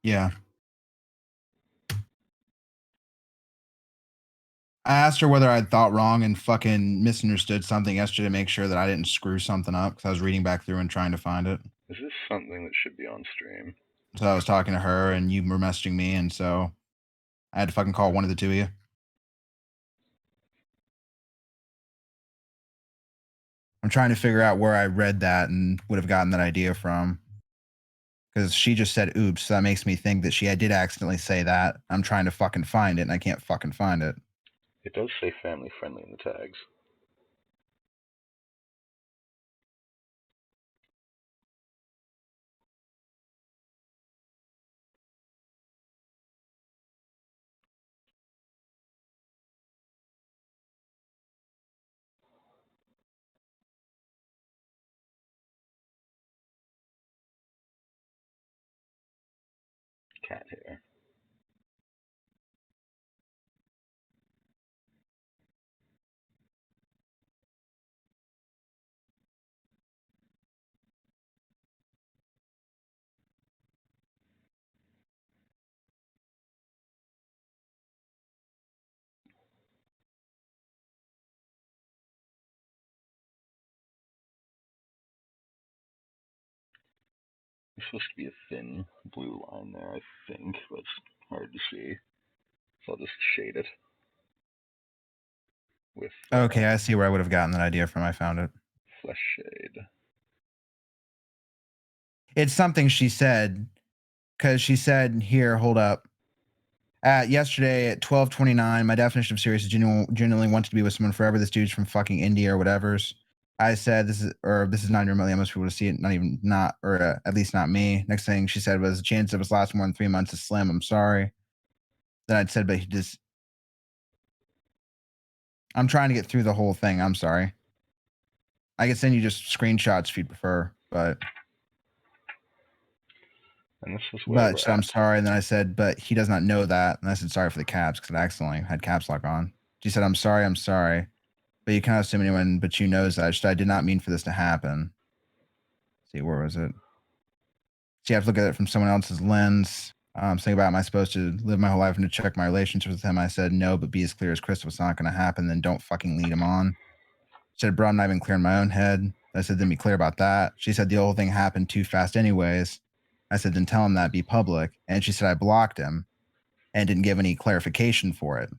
Yeah. I asked her whether I'd thought wrong and fucking misunderstood something yesterday to make sure that I didn't screw something up because I was reading back through and trying to find it. Is this something that should be on stream? So I was talking to her and you were messaging me, and so I had to fucking call one of the two of you. I'm trying to figure out where I read that and would have gotten that idea from. Because she just said oops, so that makes me think that she did accidentally say that. I'm trying to fucking find it and I can't fucking find it. It does say family friendly in the tags. Cat hair. There's supposed to be a thin blue line there, I think, but it's hard to see. So I'll just shade it with Okay, I see where I would have gotten that idea from. I found it. flesh shade. It's something she said, because she said, here, hold up. Yesterday at 12:29, my definition of serious is genuinely wanted to be with someone forever. This dude's from fucking India or whatever's. I said this is not even really most people to see it, at least not me. Next thing she said was the chance of us last more than 3 months is slim. I'm sorry. Then I'd said, but I'm trying to get through the whole thing. I'm sorry. I can send you just screenshots if you'd prefer, but And this is where we're so I'm at. sorry. And then I said, but he does not know that. And I said, sorry for the caps because I accidentally had caps lock on. She said, I'm sorry. But you cannot assume anyone but you knows that. I did not mean for this to happen. Let's see, where was it? So you have to look at it from someone else's lens. Saying about, am I supposed to live my whole life and to check my relationship with him? I said, no, but be as clear as crystal. It's not going to happen. Then don't fucking lead him on. She said, bro, I'm not even clear in my own head. I said, then be clear about that. She said, the whole thing happened too fast anyways. I said, then tell him that, be public. And she said, I blocked him and didn't give any clarification for it.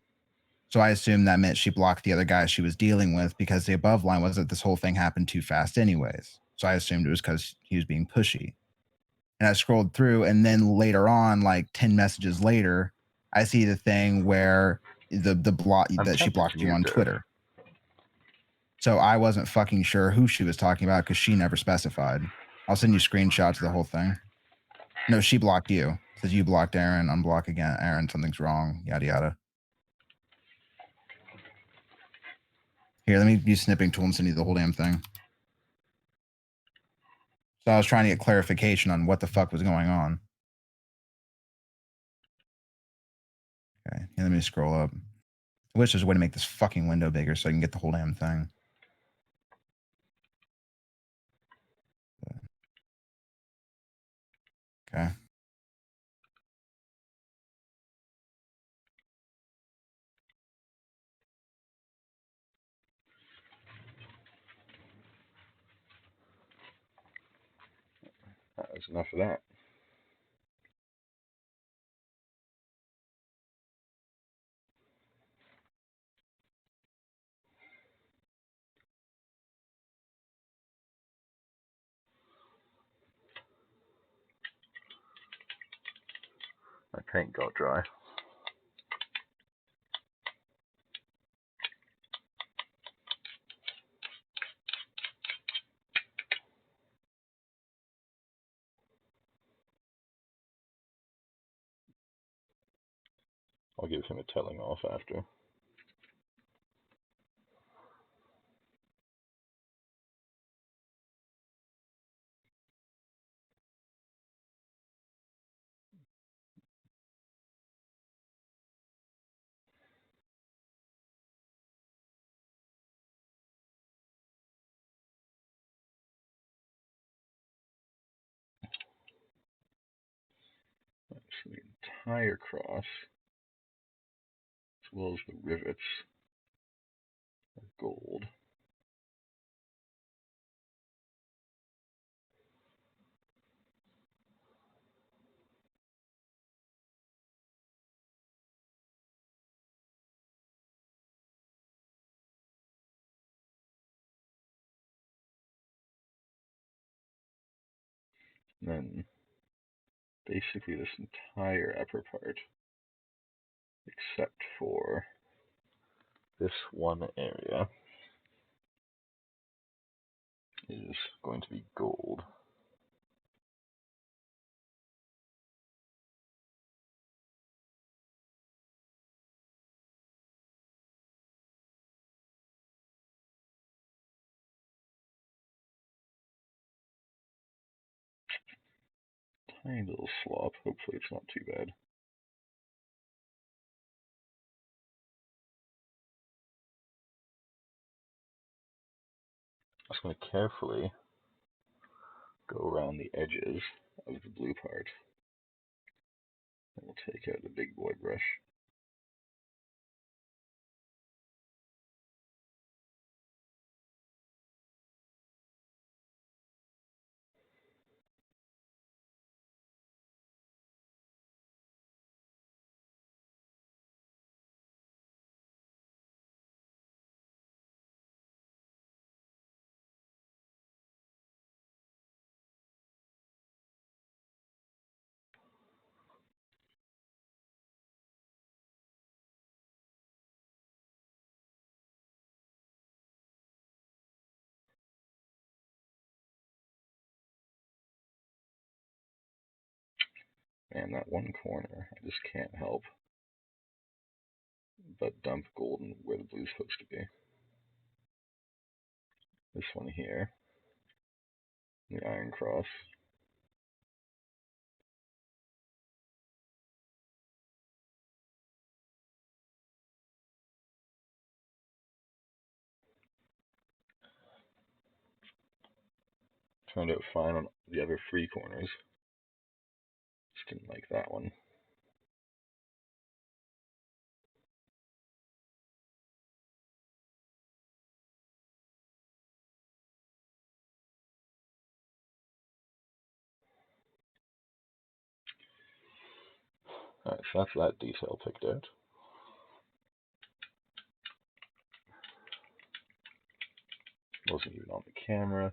So I assumed that meant she blocked the other guy she was dealing with because the above line was that this whole thing happened too fast anyways. So I assumed it was because he was being pushy. And I scrolled through, and then later on, like 10 messages later, I see the thing where the block that she blocked you on Twitter. So I wasn't fucking sure who she was talking about because she never specified. I'll send you screenshots of the whole thing. No, she blocked you. It says you blocked Aaron, unblock again. Aaron, something's wrong, yada yada. Here, let me use snipping tool and send you the whole damn thing. So I was trying to get clarification on what the fuck was going on. Okay, here, let me scroll up. I wish there's a way to make this fucking window bigger so I can get the whole damn thing. Okay. That was enough of that. My paint got dry. I'll give him a telling off after. So the entire cross, as well as the rivets, are gold. And then basically this entire upper part, except for this one area, is going to be gold. Tiny little slop. Hopefully it's not too bad. I'm just going to carefully go around the edges of the blue part. And we'll take out the big boy brush. Man, that one corner, I just can't help but dump gold in where the blue's supposed to be. This one here, the iron cross. Turned out fine on the other three corners. Just didn't like that one. Alright, so that's that detail picked out. Wasn't even on the camera.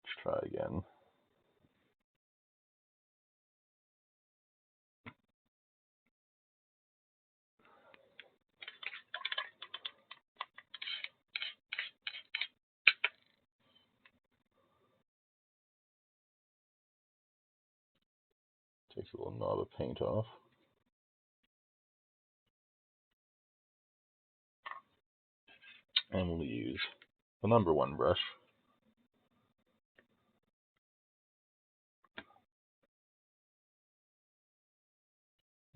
Let's try again. Takes a little knob of paint off. And we'll use the number one brush.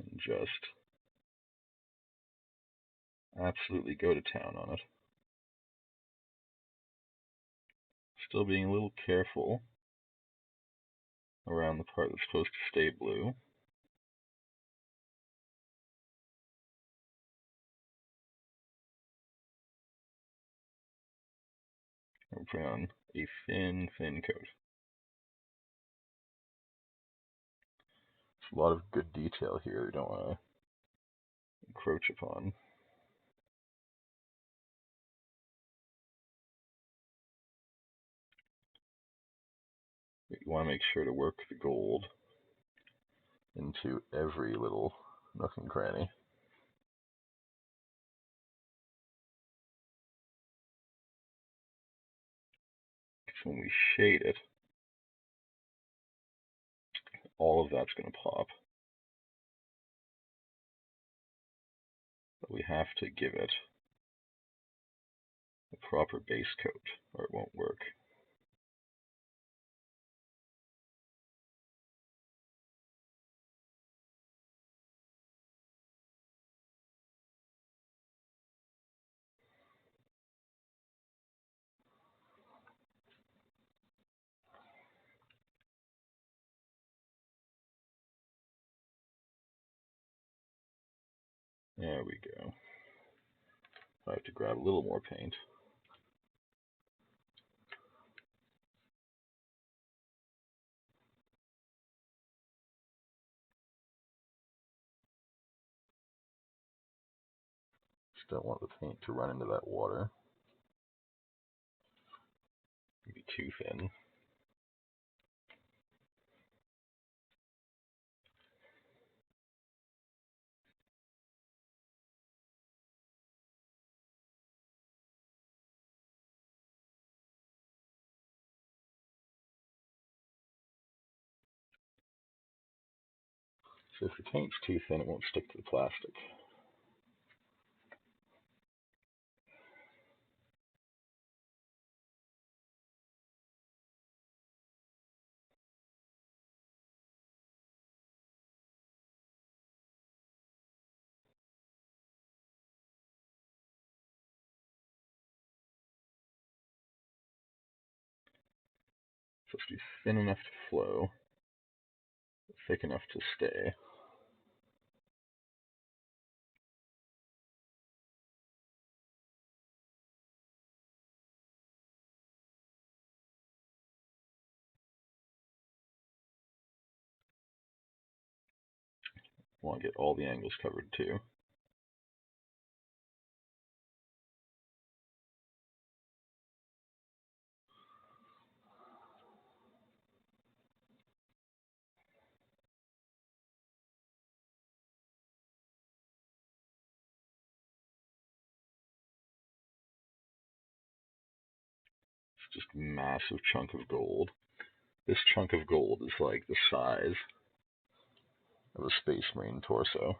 And just absolutely go to town on it. Still being a little careful around the part that's supposed to stay blue. We're putting on a thin coat. There's a lot of good detail here we don't want to encroach upon. But you want to make sure to work the gold into every little nook and cranny. Because when we shade it, all of that's going to pop. But we have to give it a proper base coat or it won't work. There we go. I have to grab a little more paint. Just don't want the paint to run into that water. It'd be too thin. So if the paint's too thin, it won't stick to the plastic. So it's thin enough to flow, thick enough to stay. I want to get all the angles covered too. It's just a massive chunk of gold. This chunk of gold is like the size of a Space Marine torso.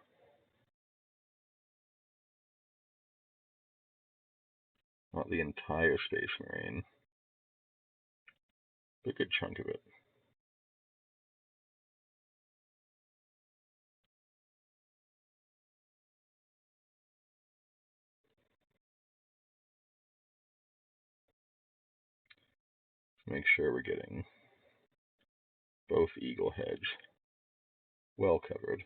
Not the entire Space Marine, but a good chunk of it. Make sure we're getting both eagle heads well covered.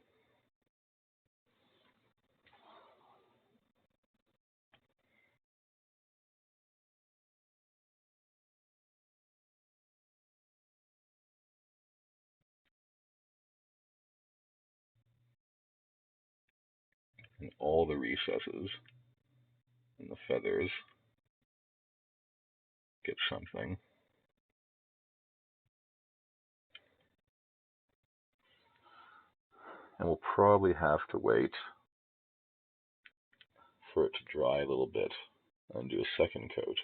And all the recesses and the feathers get something. And we'll probably have to wait for it to dry a little bit and do a second coat.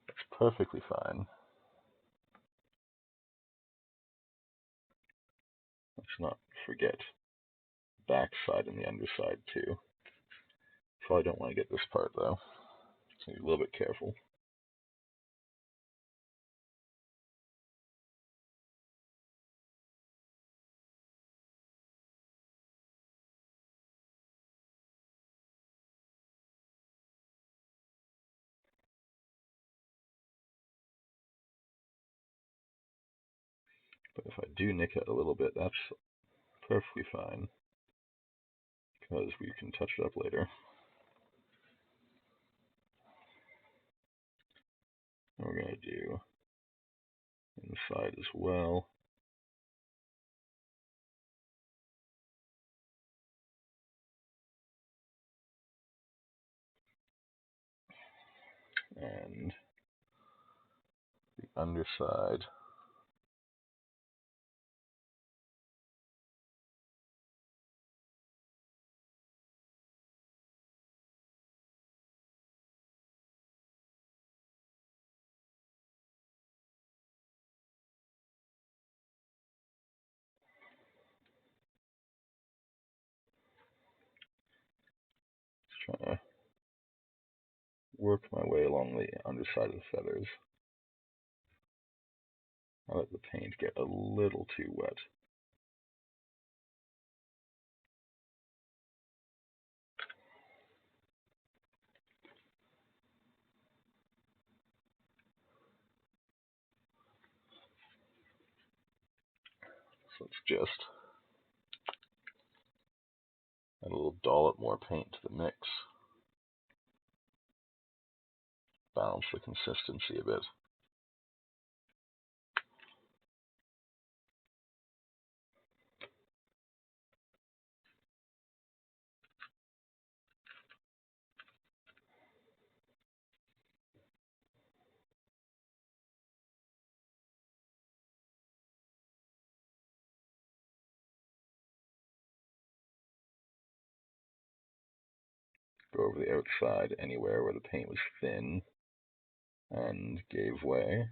That's perfectly fine. Let's not forget the backside and the underside too. Probably don't want to get this part though, so be a little bit careful. But if I do nick it a little bit, that's perfectly fine, because we can touch it up later. And we're going to do inside as well. And the underside. Just trying to work my way along the underside of the feathers. I let the paint get a little too wet. So let's just add a little dollop more paint to the mix. Balance the consistency a bit. Go over the outside anywhere where the paint was thin and gave way.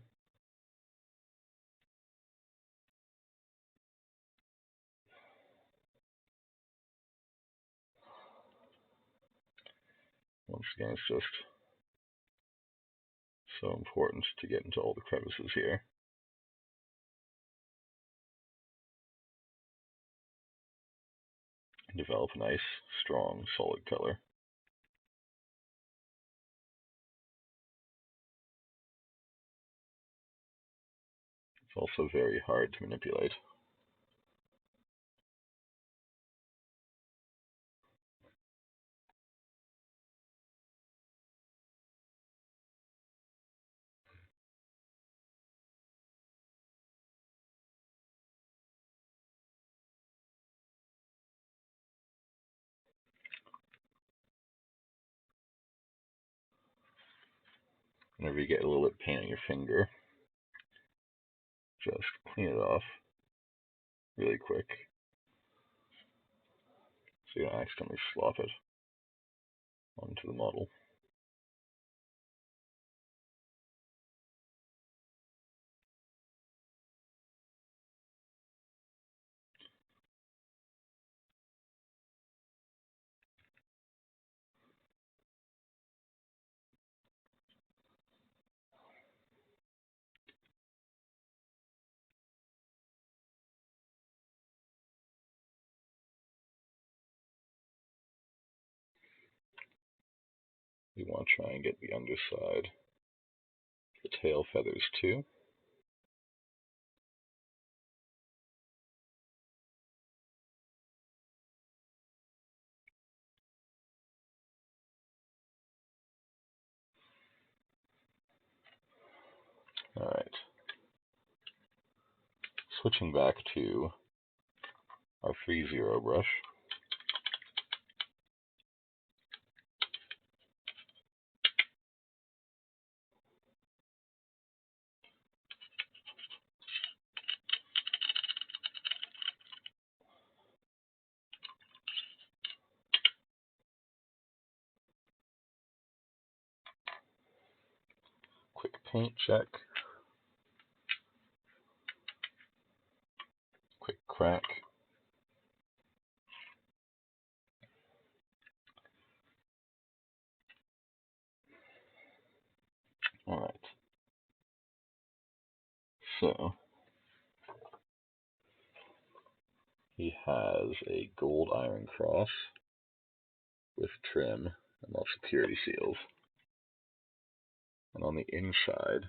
Once again, it's just so important to get into all the crevices here. And develop a nice, strong, solid color. It's also very hard to manipulate. Whenever you get a little bit of paint on your finger, just clean it off really quick so you don't accidentally slop it onto the model. We want to try and get the underside, the tail feathers too. Alright. Switching back to our 3-0 brush. Quick paint check. Quick crack. Alright. So, he has a gold iron cross with trim and lots of purity seals. And on the inside,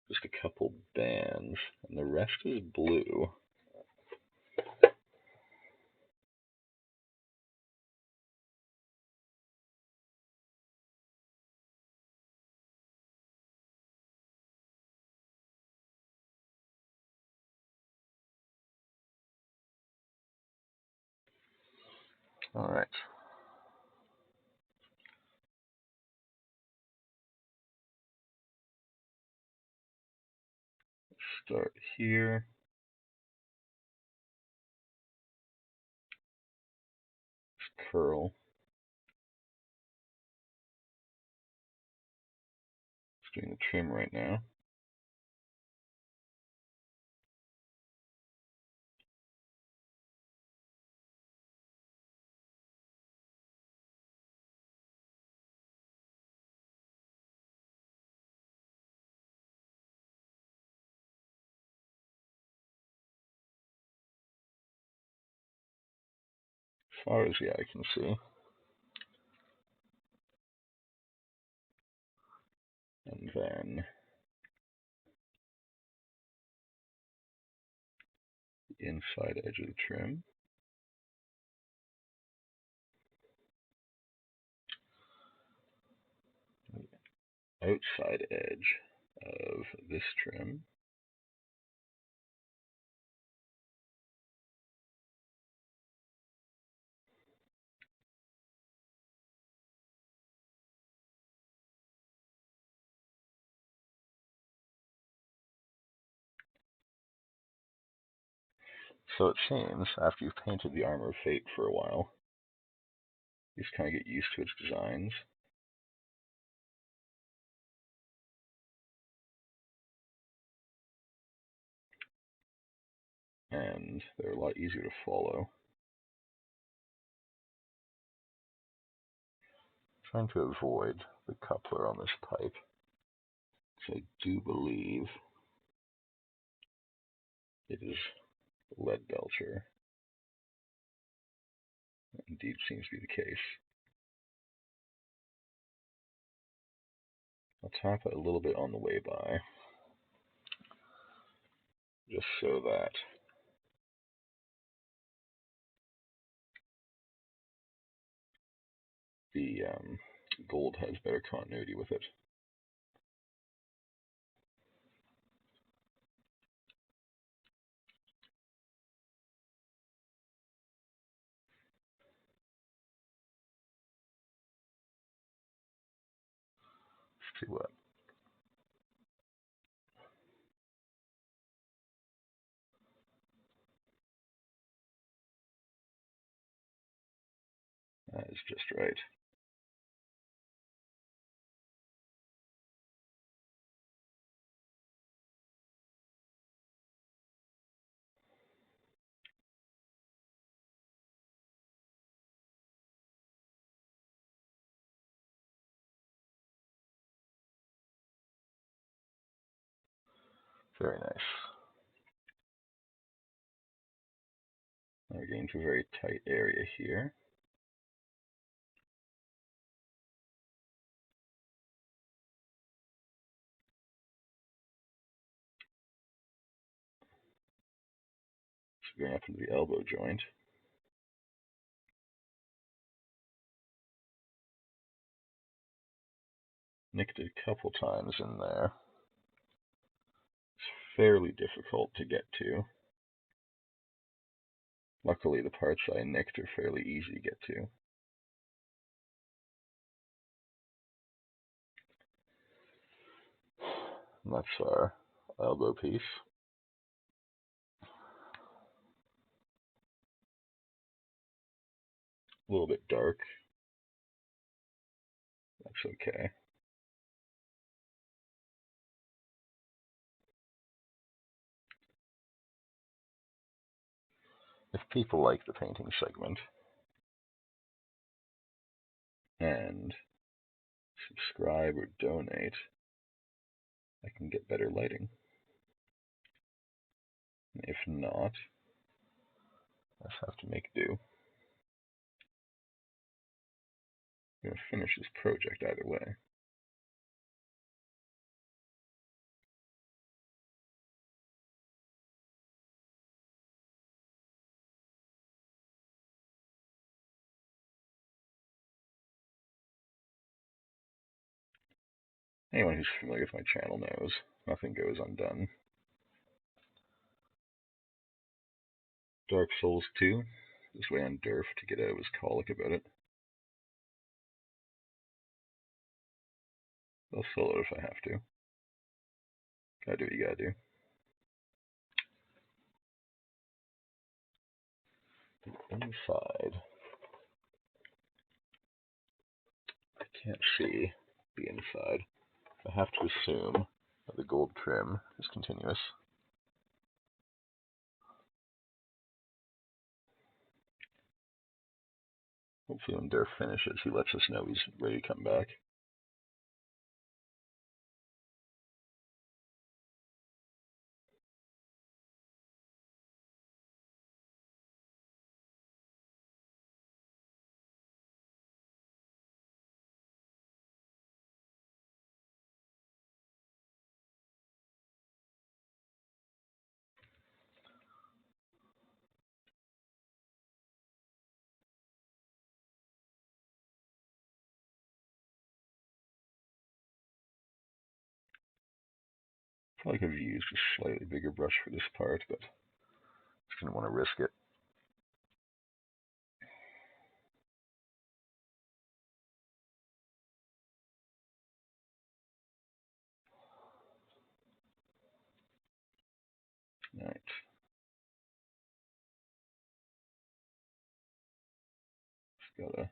just a couple bands, and the rest is blue. Alright. Start here. Just curl. Just doing the trim right now. As far as the eye can see. And then the inside edge of the trim. The outside edge of this trim. So it seems, after you've painted the Armor of Fate for a while, you just kind of get used to its designs. And they're a lot easier to follow. Trying to avoid the coupler on this pipe, which I do believe it is lead belcher. Indeed seems to be the case. I'll tap it a little bit on the way by, just so that the gold has better continuity with it. Let's see what. That is just right. Very nice. Now we're getting to a very tight area here. So going up into the elbow joint. Nicked it a couple times in there. It's fairly difficult to get to. Luckily, the parts I nicked are fairly easy to get to. And that's our elbow piece. A little bit dark. That's okay. If people like the painting segment and subscribe or donate, I can get better lighting. If not, I just have to make do. I'm going to finish this project either way. Anyone who's familiar with my channel knows nothing goes undone. Dark Souls 2. Just wait on Durf to get out of his colic about it. I'll solo it if I have to. Gotta do what you gotta do. Inside. I can't see the inside. I have to assume that the gold trim is continuous. Hopefully when Durf finishes, he lets us know he's ready to come back. Probably could have used a slightly bigger brush for this part, but just didn't want to risk it. Alright. Just gotta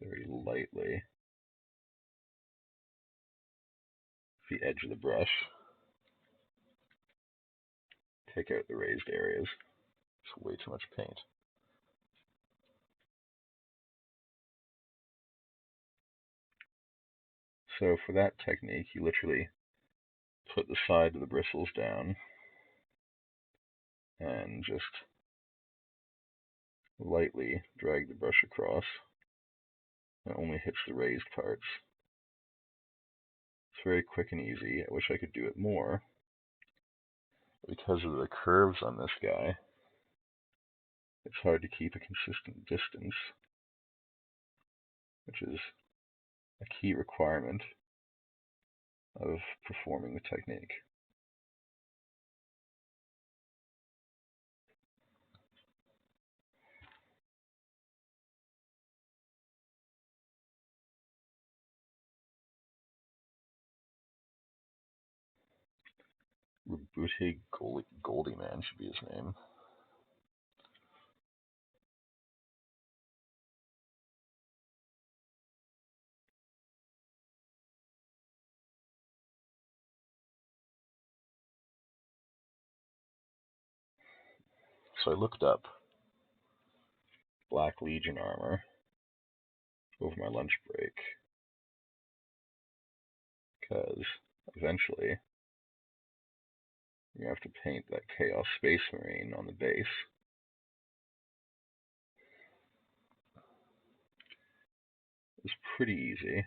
very lightly the edge of the brush. Take out the raised areas. It's way too much paint. So for that technique, you literally put the side of the bristles down and just lightly drag the brush across. It only hits the raised parts. It's very quick and easy. I wish I could do it more. Because of the curves on this guy, it's hard to keep a consistent distance, which is a key requirement of performing the technique. Roboute Guilliman should be his name. So I looked up Black Legion armor over my lunch break, because eventually you have to paint that Chaos Space Marine on the base. It's pretty easy.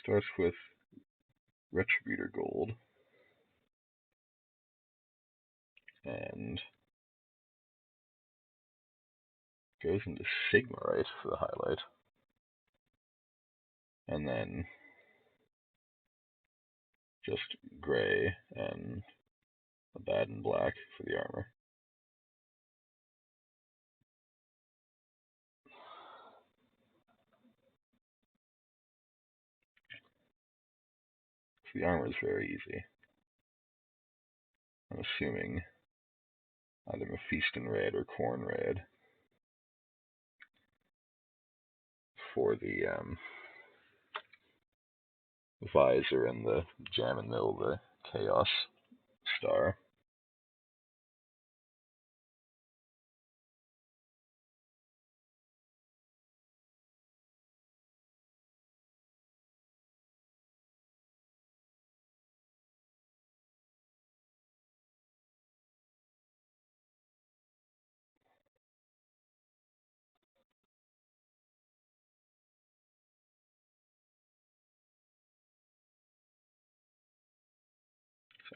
Starts with Retributor Gold and goes into Sigmarite for the highlight, and then just gray and Abaddon black for the armor. So the armor is very easy. I'm assuming either Mephiston red or Corn red for the visor and the jam and mill, the Chaos Star.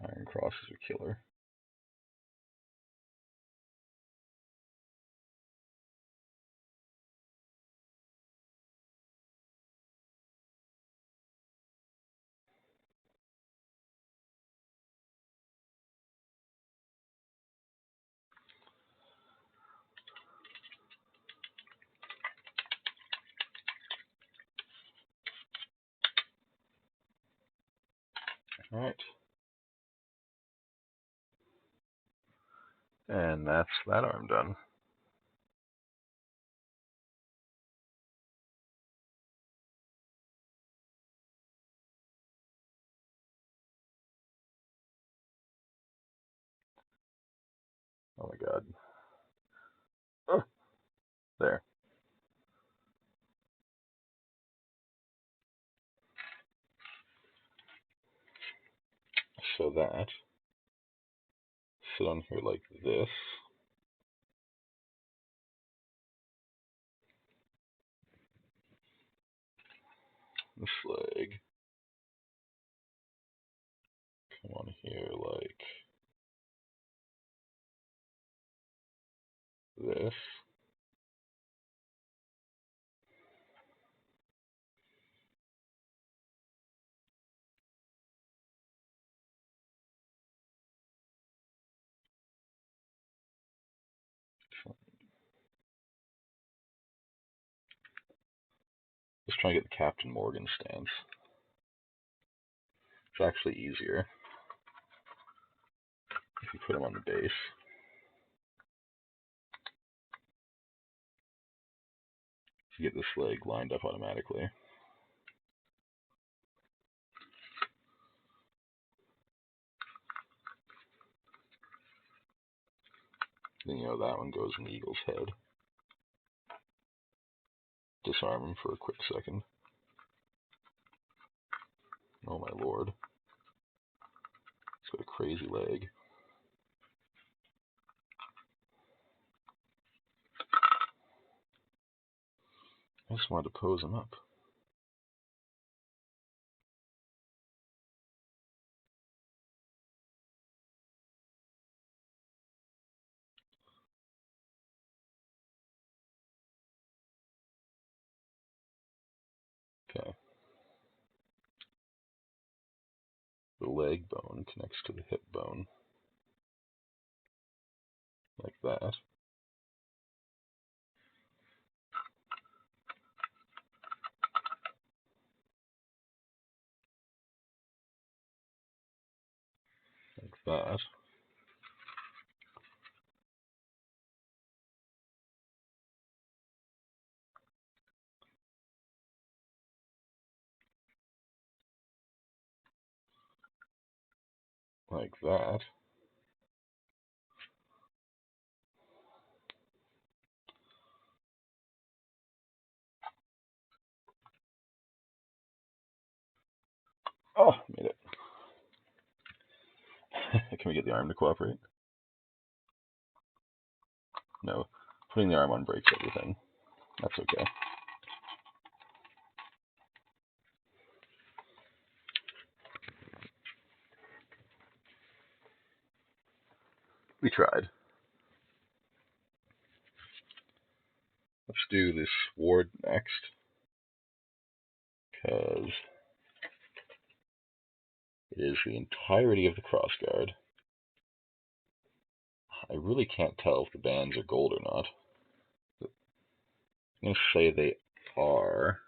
Iron Crosses are killer. Alright. And that's that arm done. Oh my god. Oh, there. So that, sit on here like this. This leg, come on here like this. Just trying to get the Captain Morgan stance. It's actually easier if you put him on the base. To get this leg lined up automatically. Then you know that one goes in the eagle's head. disarm him for a quick second. Oh my lord. He's got a crazy leg. I just wanted to pose him up. Okay. The leg bone connects to the hip bone. Like that. Like that. Like that. Oh, made it. Can we get the arm to cooperate? No. Putting the arm on breaks everything. That's okay. We tried. Let's do this sword next. Because it is the entirety of the crossguard. I really can't tell if the bands are gold or not. I'm going to say they are.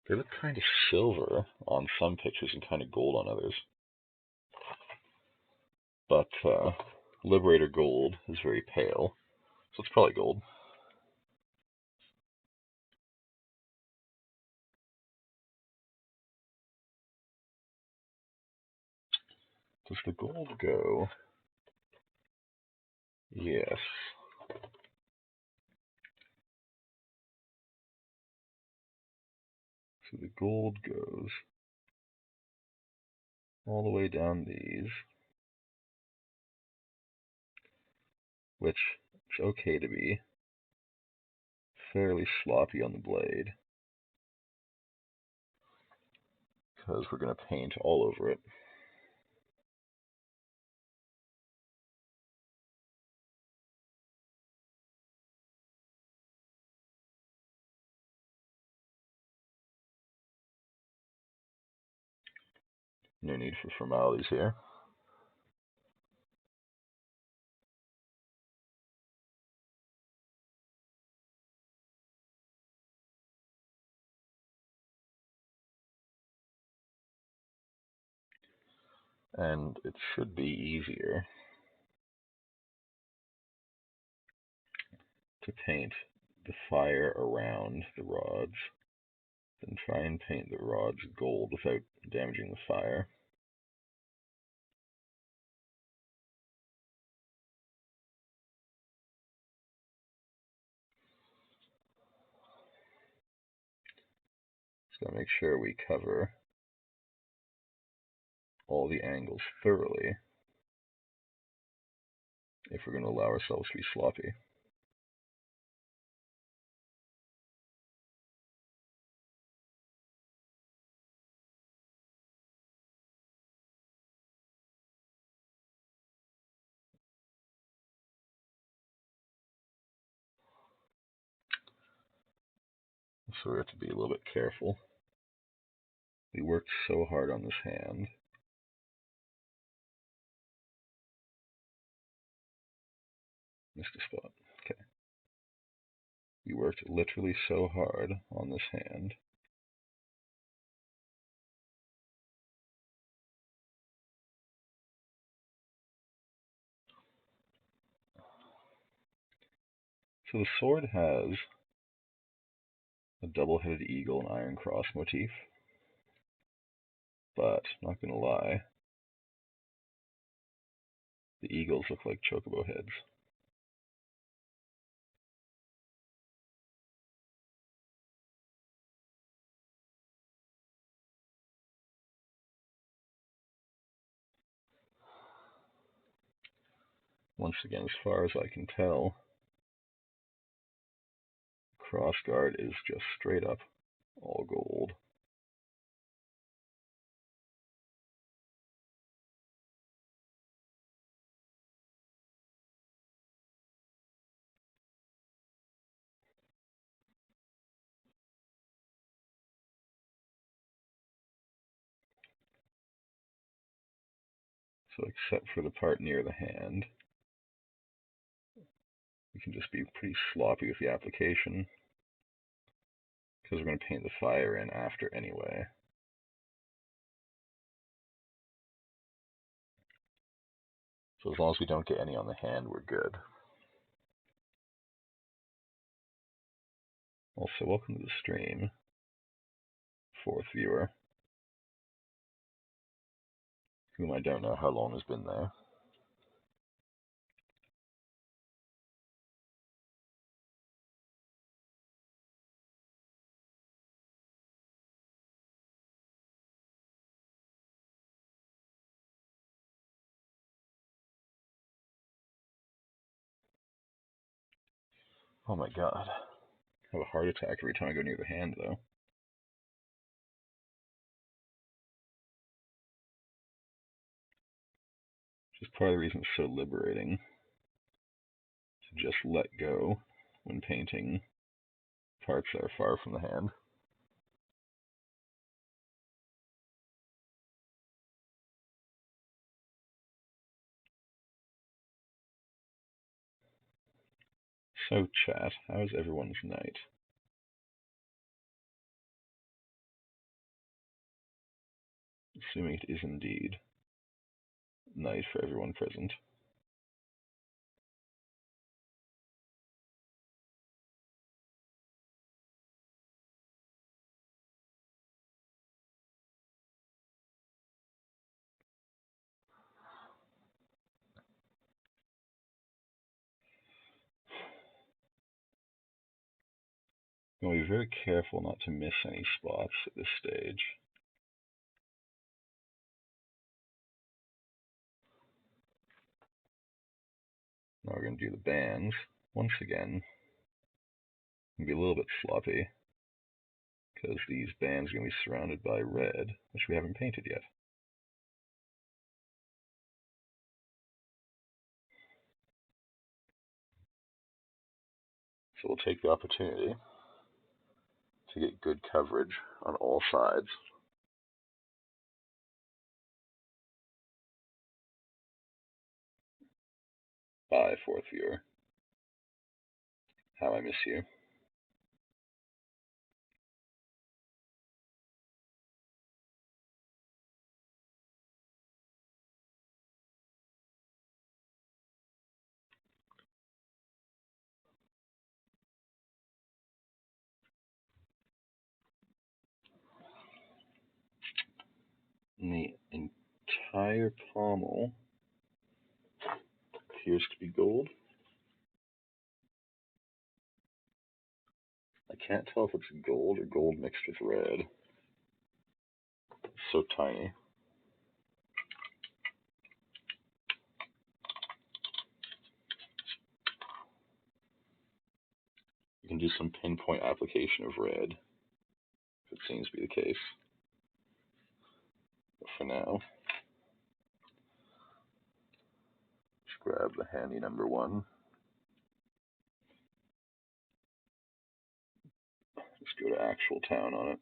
They look kind of silver on some pictures and kind of gold on others. But Liberator Gold is very pale, so it's probably gold. Does the gold go? Yes. So the gold goes all the way down these, which is okay to be fairly sloppy on the blade, because we're going to paint all over it. No need for formalities here. And it should be easier to paint the fire around the rods than try and paint the rods gold without damaging the fire. Just gotta make sure we cover all the angles thoroughly if we're going to allow ourselves to be sloppy. So we have to be a little bit careful. We worked so hard on this hand. Missed a spot. Okay. We worked literally so hard on this hand. So the sword has a double-headed eagle and iron cross motif, but not gonna lie, the eagles look like chocobo heads. Once again, as far as I can tell, crossguard is just straight up all gold. So except for the part near the hand, we can just be pretty sloppy with the application, because we're going to paint the fire in after anyway. So as long as we don't get any on the hand, we're good. Also, welcome to the stream, fourth viewer, whom I don't know how long has been there. Oh my god. I have a heart attack every time I go near the hand, though. Which is part of the reason it's so liberating to just let go when painting parts that are far from the hand. So chat, how is everyone's night? Assuming it is indeed night for everyone present. I'm going to be very careful not to miss any spots at this stage. Now we're going to do the bands. Once again, I'm going to be a little bit sloppy, because these bands are going to be surrounded by red, which we haven't painted yet. So we'll take the opportunity to get good coverage on all sides. Bye, fourth viewer. How I miss you. And the entire pommel appears to be gold. I can't tell if it's gold or gold mixed with red. It's so tiny. You can do some pinpoint application of red, if it seems to be the case. But for now, just grab the handy number one. Just go to actual town on it.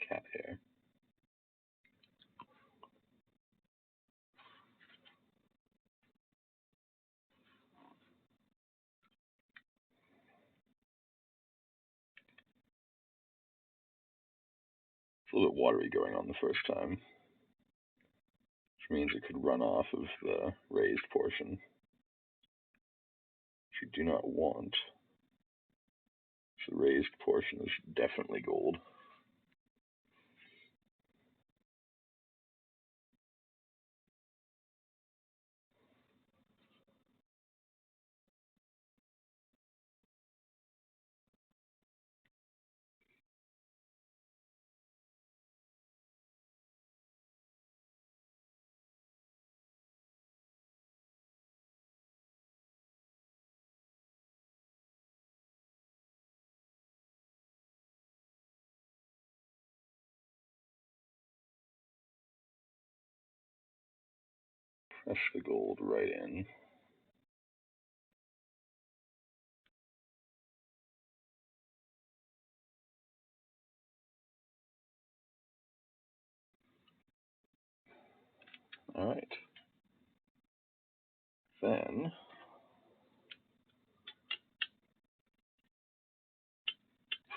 Cat hair. It's a little bit watery going on the first time, which means it could run off of the raised portion, which you do not want. So the raised portion is definitely gold. press the gold right in. All right. Then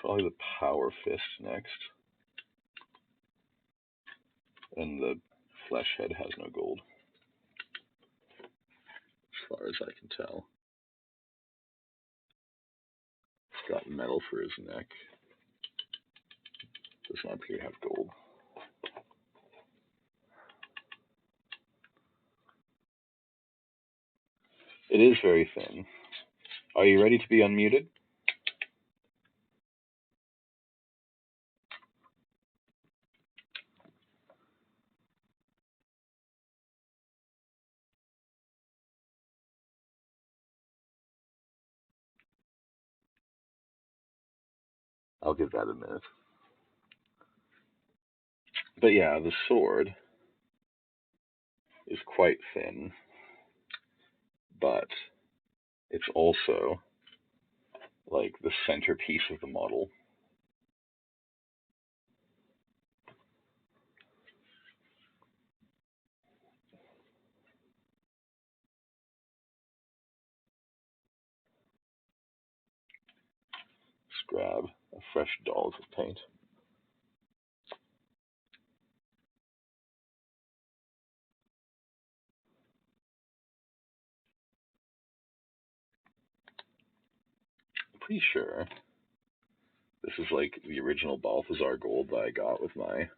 probably the Power Fist next. And the Flesh Head has no gold, as far as I can tell. He's got metal for his neck. Does not appear to have gold. It is very thin. Are you ready to be unmuted? I'll give that a minute. But yeah, the sword is quite thin, but it's also like the centerpiece of the model. Let's grab a fresh dollop of paint. I'm pretty sure this is like the original Balthazar gold that I got with my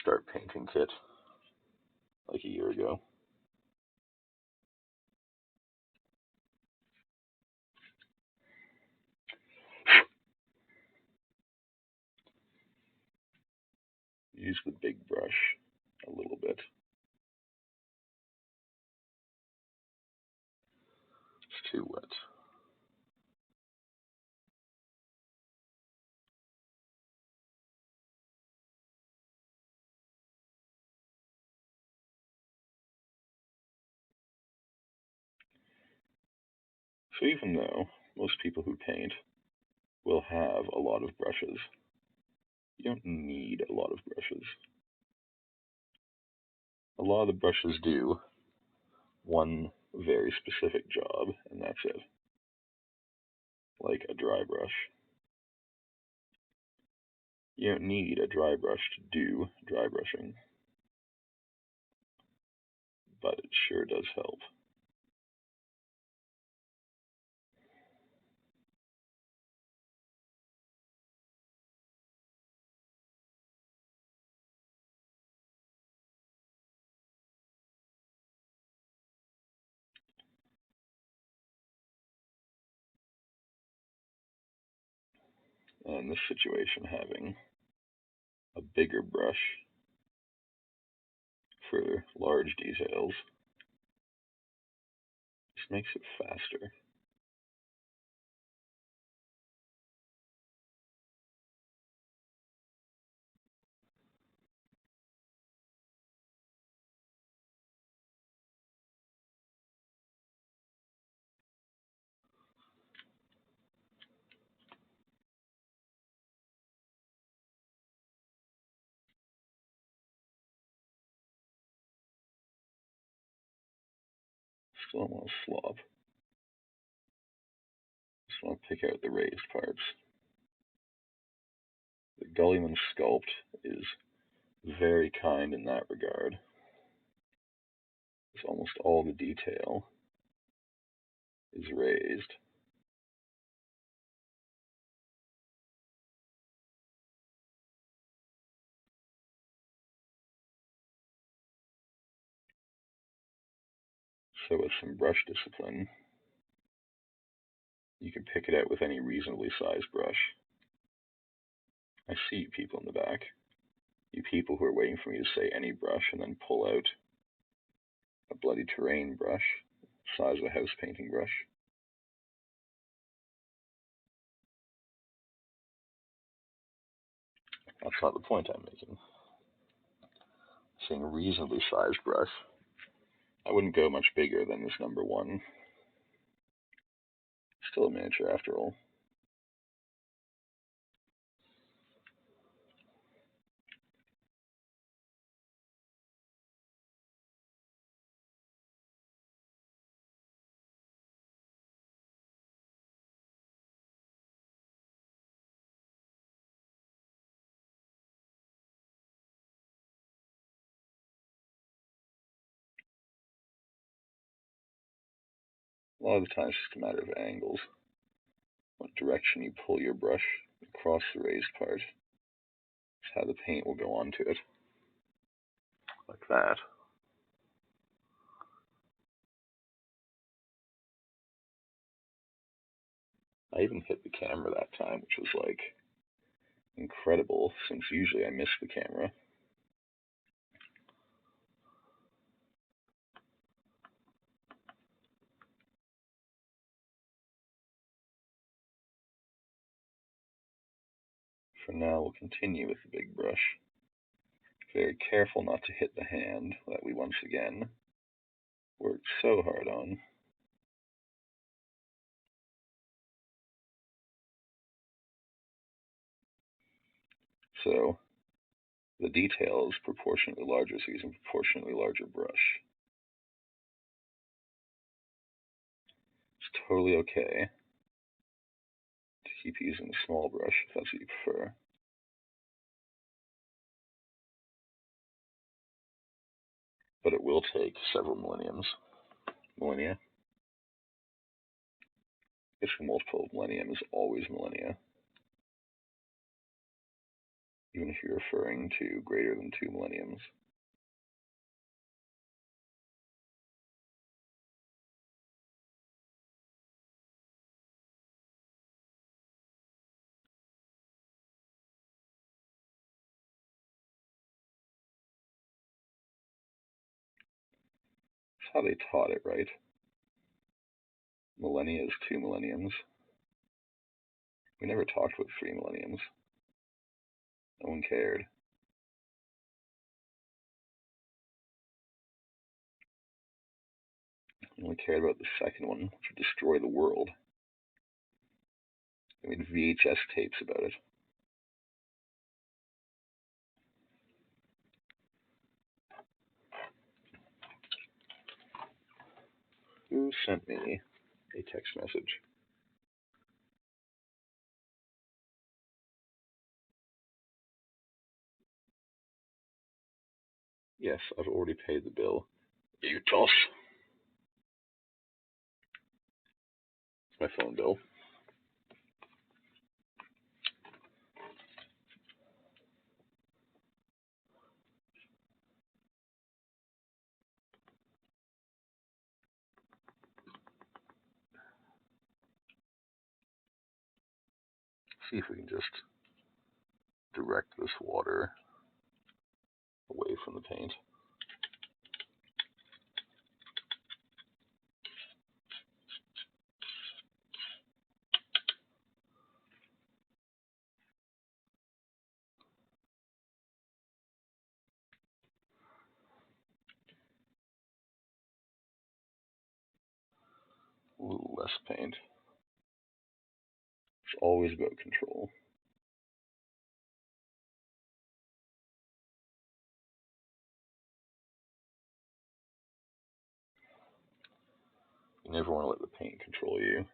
start painting kit like a year ago. Use the big brush a little bit. It's too wet. So even though most people who paint will have a lot of brushes, you don't need a lot of brushes. A lot of the brushes do one very specific job, and that's it. Like a dry brush. You don't need a dry brush to do dry brushing, but it sure does help. And in this situation, having a bigger brush for large details just makes it faster. Still don't want to slop. Just want to pick out the raised parts. The Guilliman sculpt is very kind in that regard. It's almost all the detail is raised. So with some brush discipline, you can pick it out with any reasonably sized brush. I see you people in the back. You people who are waiting for me to say any brush and then pull out a bloody terrain brush, size of a house painting brush. That's not the point I'm making. I'm saying a reasonably sized brush I wouldn't go much bigger than this number 1. Still a miniature after all. A lot of the times it's just a matter of angles. What direction you pull your brush across the raised part is how the paint will go onto it. Like that. I even hit the camera that time, which was like incredible, since usually I miss the camera. For now, we'll continue with the big brush. Very careful not to hit the hand that we once again worked so hard on. So the detail is proportionately larger, so using a proportionately larger brush. It's totally okay to keep using a small brush if that's what you prefer. But it will take several millennia. If the multiple of millennium is always millennia, even if you're referring to greater than 2 millenniums. That's how they taught it, right? Millennia is 2 millenniums. We never talked about 3 millenniums. No one cared. We only cared about the second one, which would destroy the world. They made VHS tapes about it. Who sent me a text message? Yes, I've already paid the bill. You toss. It's my phone bill. See if we can just direct this water away from the paint. A little less paint. It's always about control. You never want to let the paint control you.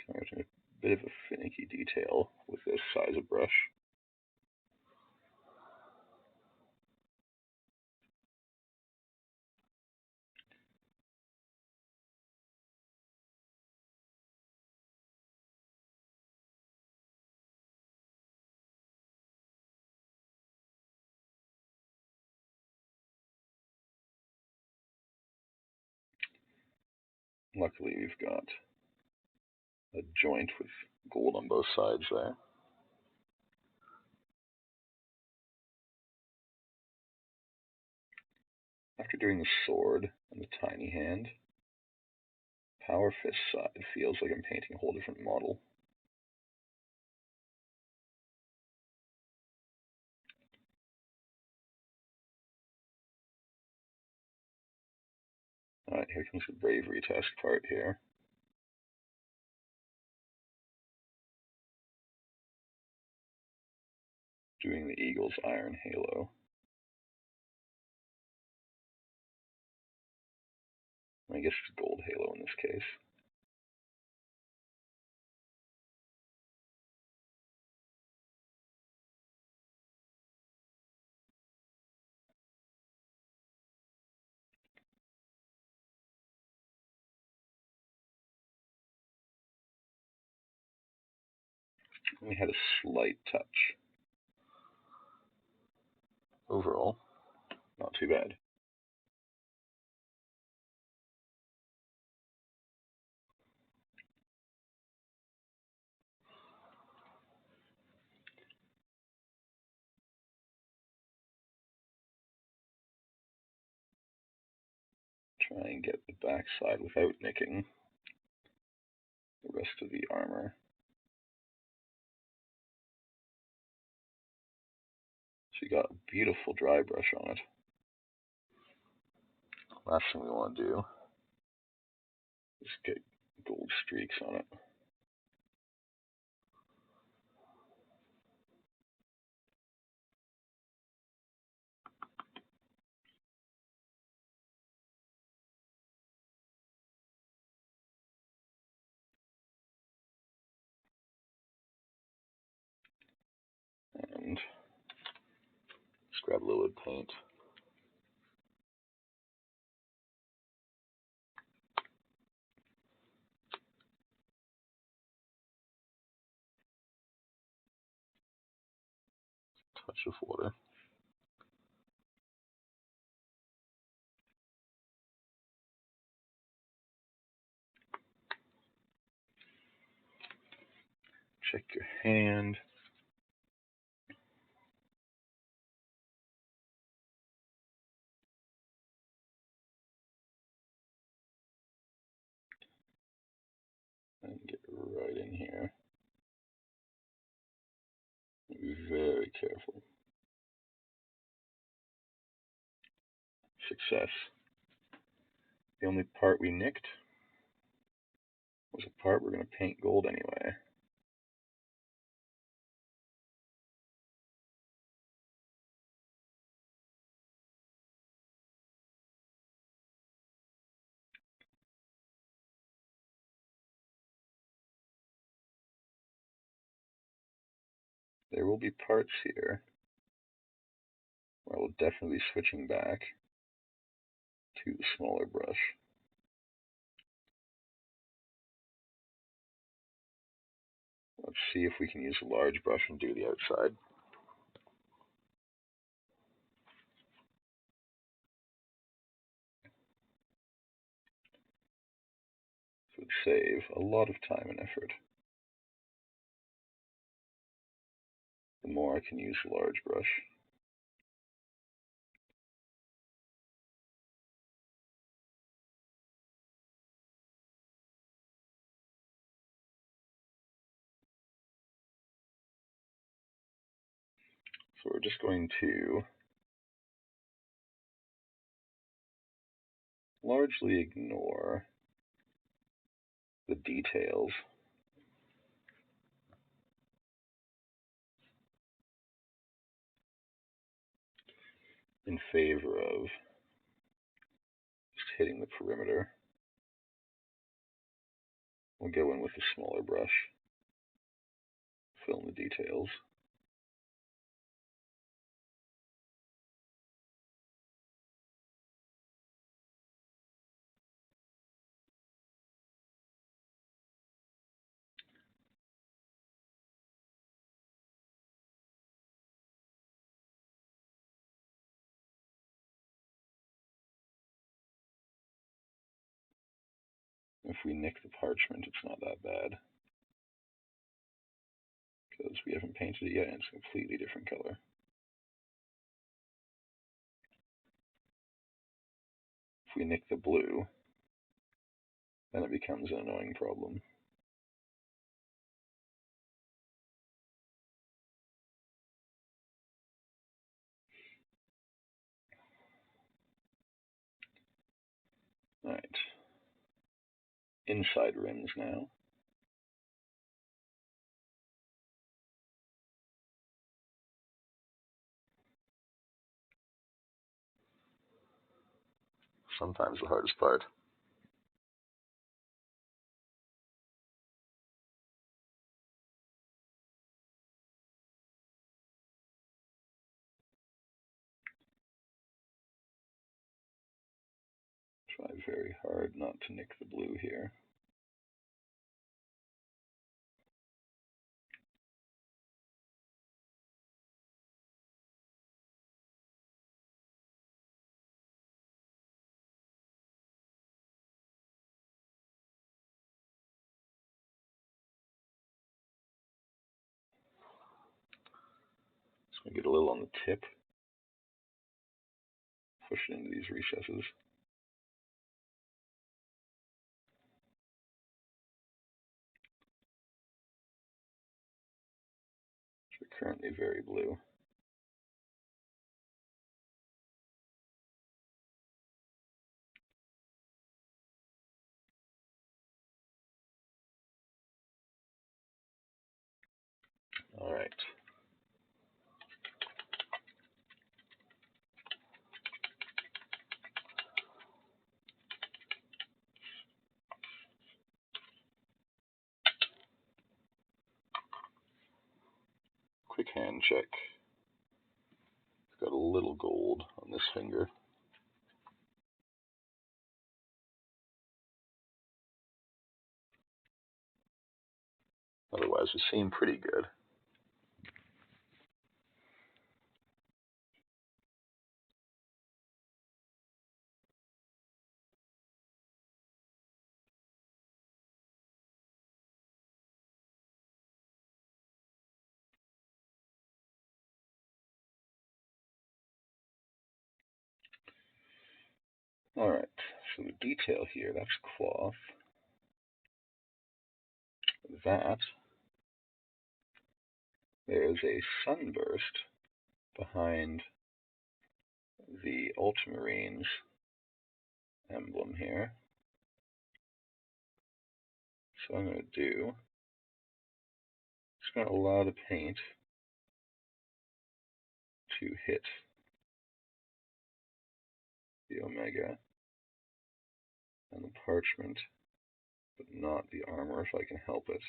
There's a bit of a finicky detail with this size of brush. Luckily, we've got a joint with gold on both sides there. After doing the sword and the tiny hand, Power Fist side feels like I'm painting a whole different model. Alright, here comes the bravery test part here. Doing the Eagle's Iron Halo. I guess it's gold halo in this case. We had a slight touch. Overall, not too bad. Try and get the backside without nicking the rest of the armor. So you got a beautiful dry brush on it. Last thing we want to do is get gold streaks on it. And let's grab a little bit of paint. Touch of water. Check your hand. And get right in here. Be very careful. Success. The only part we nicked was a part we're going to paint gold anyway. There will be parts here where I will definitely be switching back to the smaller brush. Let's see if we can use a large brush and do the outside. It would save a lot of time and effort. The more I can use a large brush. So we're just going to largely ignore the details in favor of just hitting the perimeter. We'll go in with a smaller brush, fill in the details. If we nick the parchment, it's not that bad, because we haven't painted it yet and it's a completely different color. we nick the blue, then it becomes an annoying problem. Alright. Inside rims now. Sometimes the hardest part. Try very hard not to nick the blue here. Just going to get a little on the tip. Push it into these recesses. Which are currently very blue. Alright. Quick hand check. It's got a little gold on this finger. Otherwise, we seem pretty good. Alright, so the detail here, that's cloth. That, there's a sunburst behind the Ultramarines emblem here. So I'm going to do, just going to allow the paint to hit the Omega and the parchment, but not the armor if I can help it.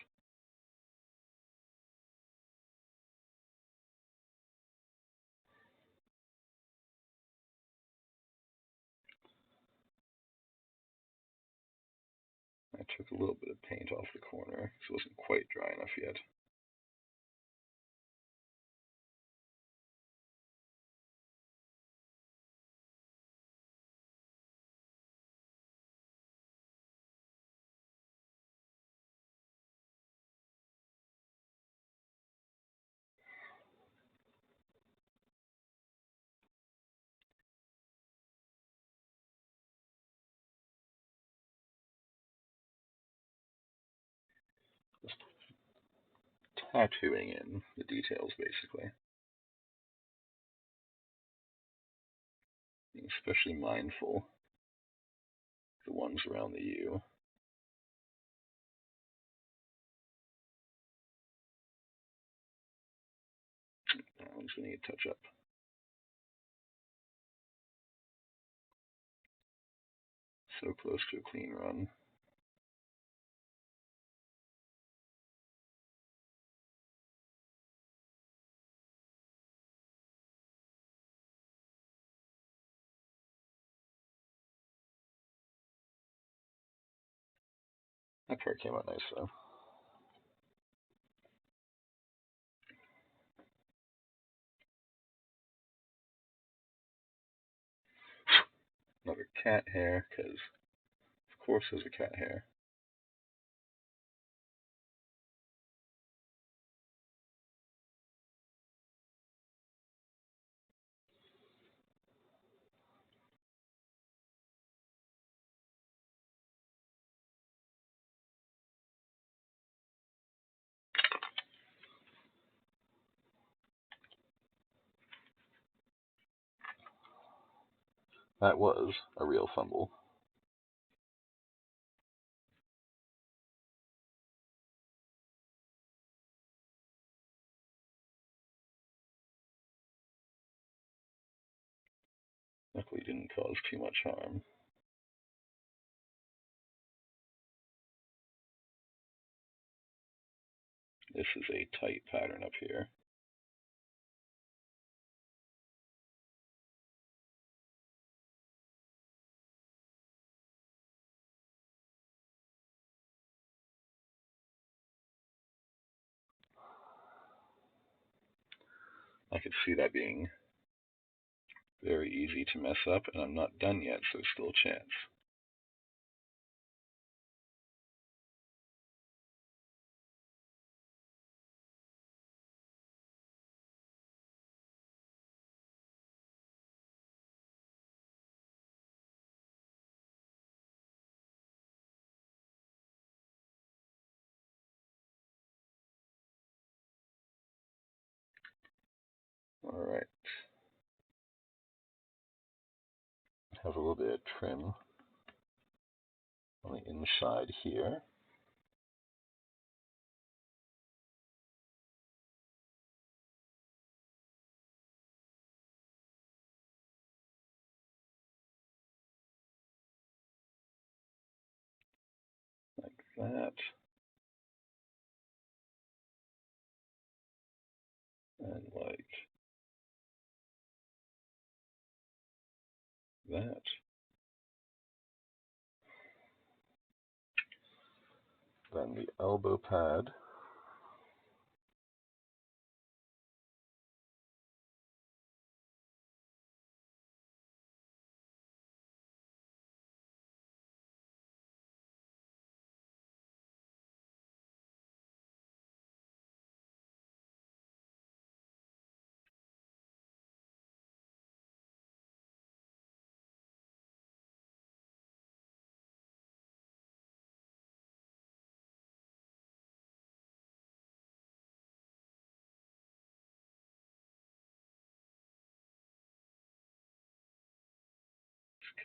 I took a little bit of paint off the corner, so it wasn't quite dry enough yet. Just tattooing in the details, basically. Being especially mindful of the ones around the U. That one's going to need a touch up. So close to a clean run. That part came out nice, though. Another cat hair, because of course there's a cat hair. That was a real fumble. Luckily didn't cause too much harm. This is a tight pattern up here. I could see that being very easy to mess up, and I'm not done yet, so there's still a chance. All right. Have a little bit of trim on the inside here. Like that. And like that. Then the elbow pad.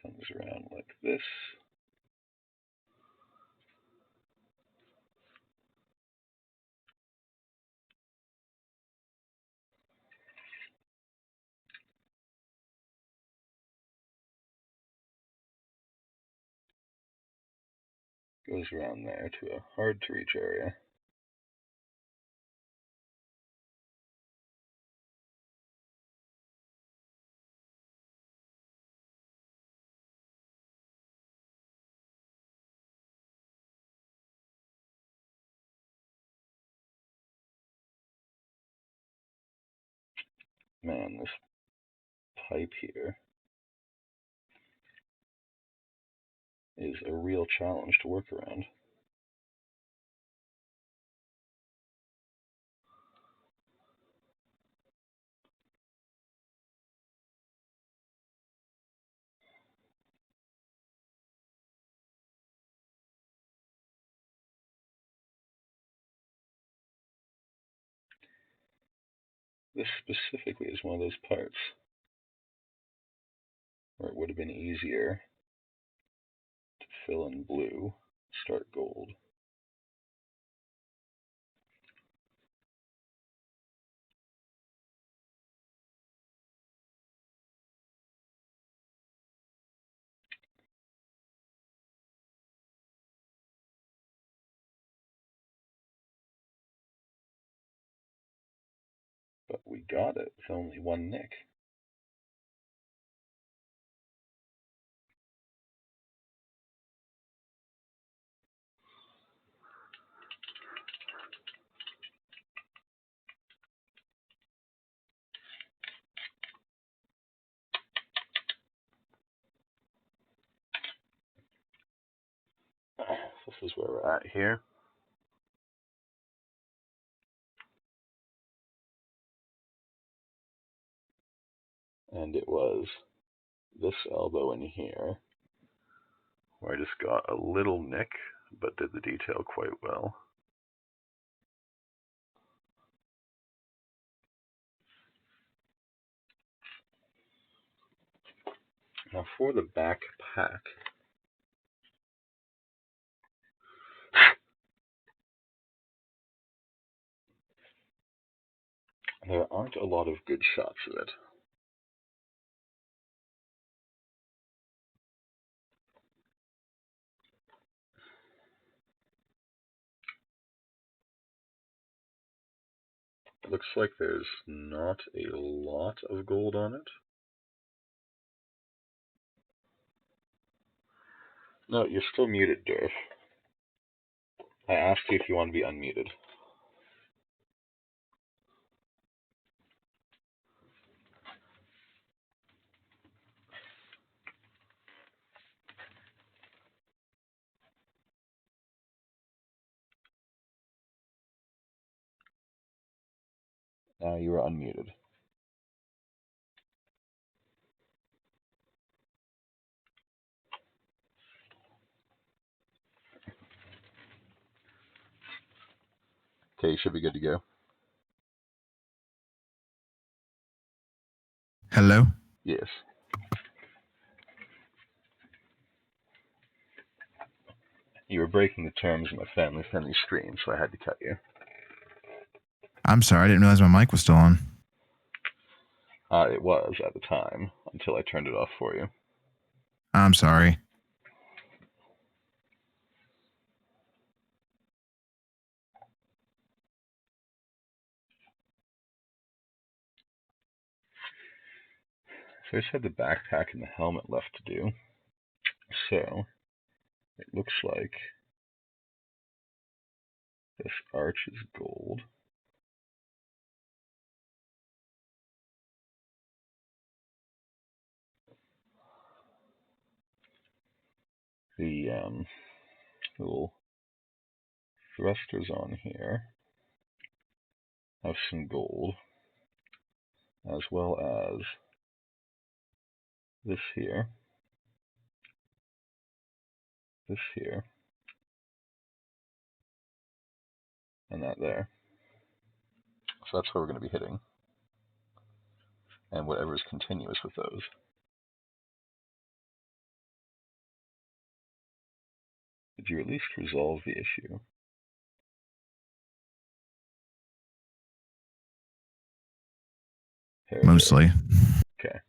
Comes around like this. Goes around there to a hard to reach area. Man, this pipe here is a real challenge to work around. This specifically is one of those parts where it would have been easier to fill in blue, start gold. But we got it with only one nick. This is where we're at here. And it was this elbow in here where I just got a little nick, but did the detail quite well. Now for the backpack. There aren't a lot of good shots of it. Looks like there's not a lot of gold on it. No, you're still muted, Durf. I asked you if you want to be unmuted. You are unmuted. Okay, you should be good to go. Hello? Yes. You were breaking the terms of my family-friendly stream, so I had to cut you. I'm sorry, I didn't realize my mic was still on. It was at the time, until I turned it off for you. I'm sorry. So I just had the backpack and the helmet left to do. So, it looks like this arch is gold. The little thrusters on here have some gold, as well as this here, and that there. So that's where we're going to be hitting, and whatever is continuous with those. Did you at least resolve the issue? Mostly. Okay.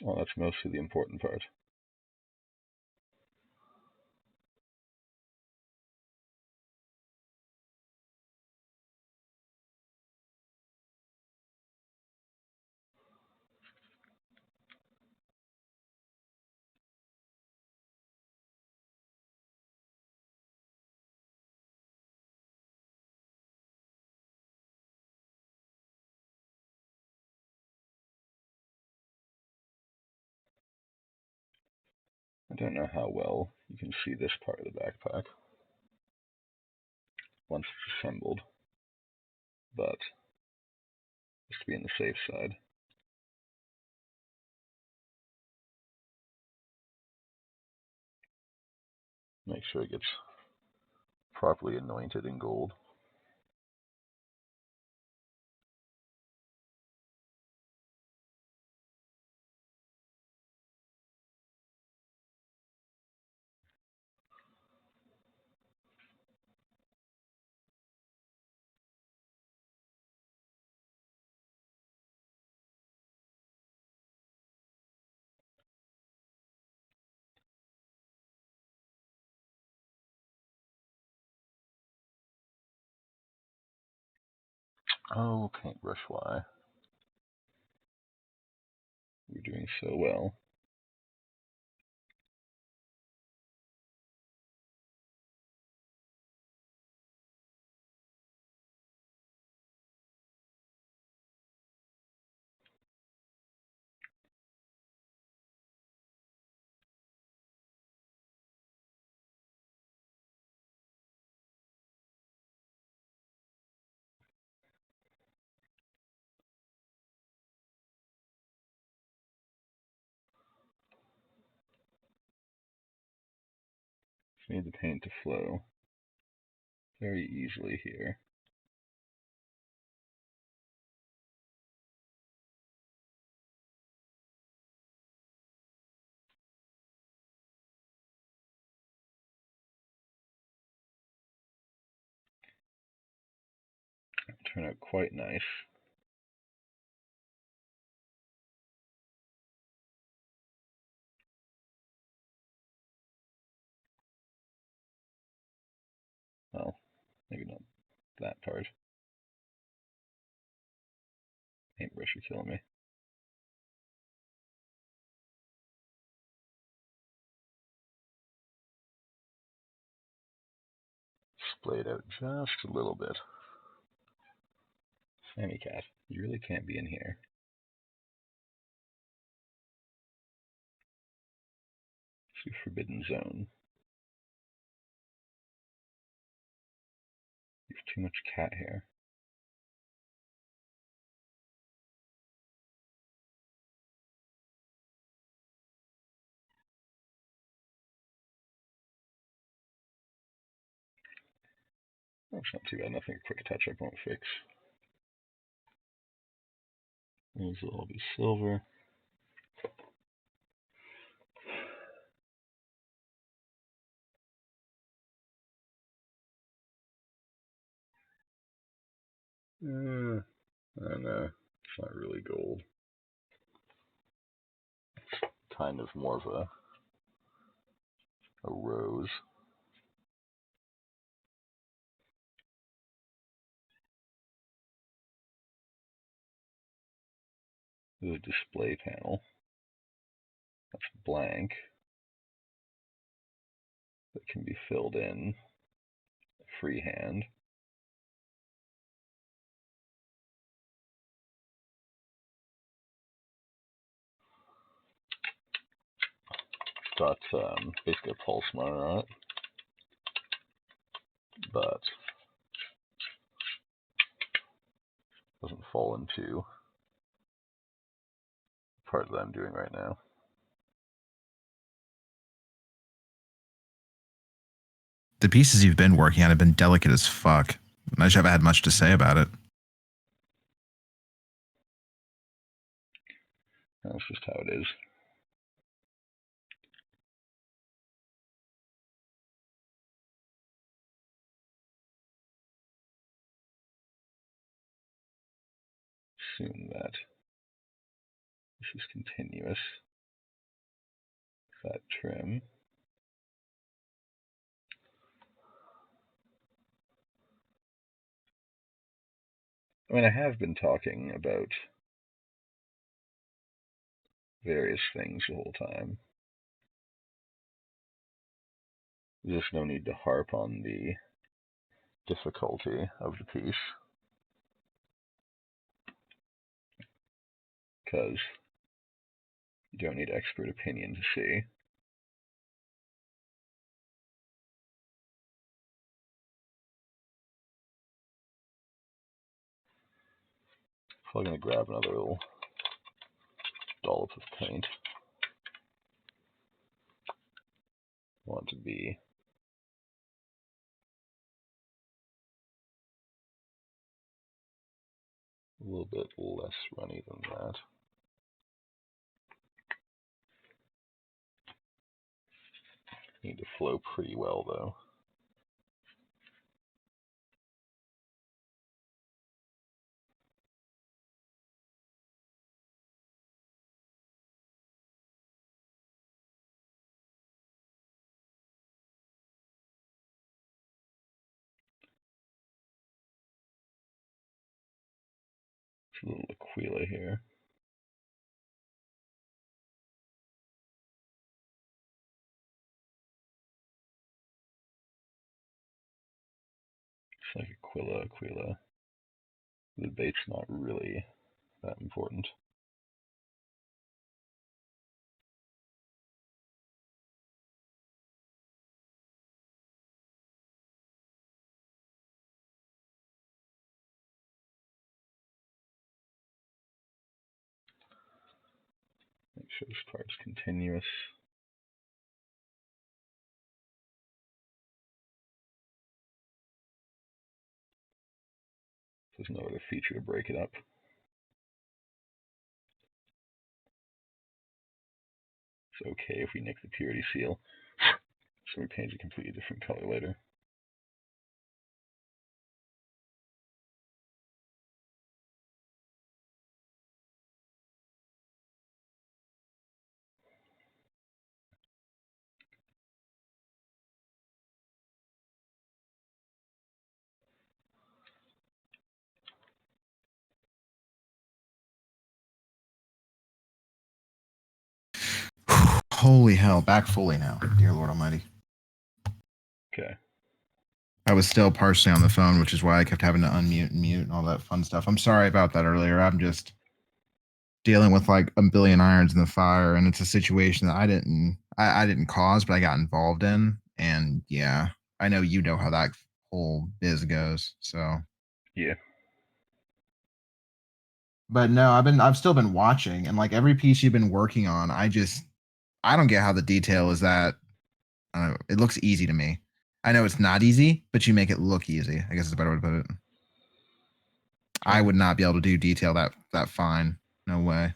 Well, that's mostly the important part. I don't know how well you can see this part of the backpack once it's assembled, but just to be on the safe side. Make sure it gets properly anointed in gold. Oh, paintbrush, why? You're doing so well. Just need the paint to flow very easily here. Turn out quite nice. Well, maybe not that part. Paintbrush are killing me. Splayed out just a little bit. Sammy Cat, you really can't be in here. It's your forbidden zone. You have too much cat hair. That's not too bad. Nothing a quick touch-up won't fix. These will all be silver. I don't know. It's not really gold. It's kind of more of a rose. There's a display panel. That's blank. That can be filled in freehand. It's got basically a pulse monitor on it, but doesn't fall into the part that I'm doing right now. The pieces you've been working on have been delicate as fuck. I just haven't had much to say about it. That's just how it is. Assume that this is continuous. That trim. I mean, I have been talking about various things the whole time. There's just no need to harp on the difficulty of the piece, because you don't need expert opinion to see. So I'm going to grab another little dollop of paint. I want it to be a little bit less runny than that. Need to flow pretty well though. It's a little Aquila here. It's like Aquila. The bait's not really that important. Make sure this part's continuous. There's no other feature to break it up. It's okay if we nick the purity seal, so we paint a completely different color later. Holy hell, back fully now. Dear Lord Almighty. Okay. I was still partially on the phone, which is why I kept having to unmute and mute and all that fun stuff. I'm sorry about that earlier. I'm just dealing with like a billion irons in the fire, and it's a situation that I didn't cause, but I got involved in. And yeah, I know you know how that whole biz goes. So Yeah. but no, I've still been watching, and like every piece you've been working on, I don't get how the detail is that. I don't know, it looks easy to me. I know it's not easy, but you make it look easy. I guess is a better way to put it. I would not be able to do detail that fine. No way.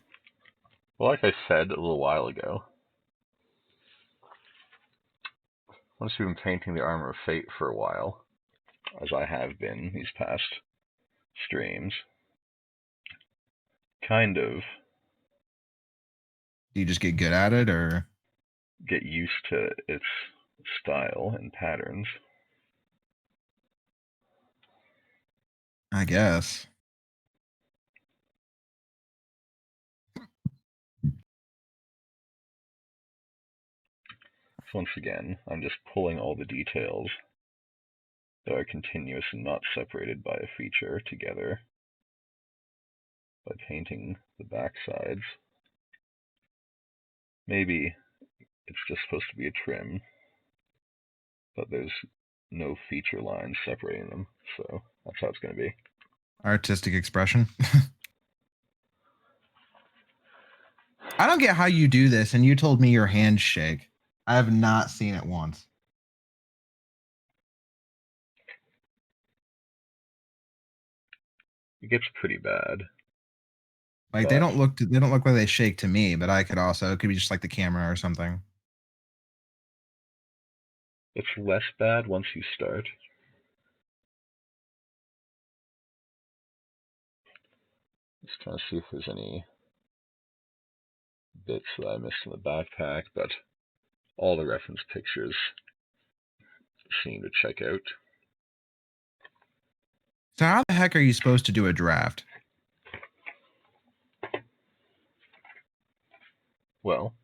Well, like I said a little while ago, once you've been painting the Armor of Fate for a while, as I have been these past streams, kind of Do you just get good at it, or get used to its style and patterns. I guess. So once again, I'm just pulling all the details that are continuous and not separated by a feature together by painting the back sides. Maybe it's just supposed to be a trim, but there's no feature lines separating them, so that's how it's going to be. Artistic expression. I don't get how you do this, and you told me your hands shake. I have not seen it once. It gets pretty bad. Like they don't look like they shake to me, but I could also, it could be just like the camera or something. It's less bad once you start. Just trying to see if there's any bits that I missed in the backpack, but all the reference pictures seem to check out. So how the heck are you supposed to do a draft? Well,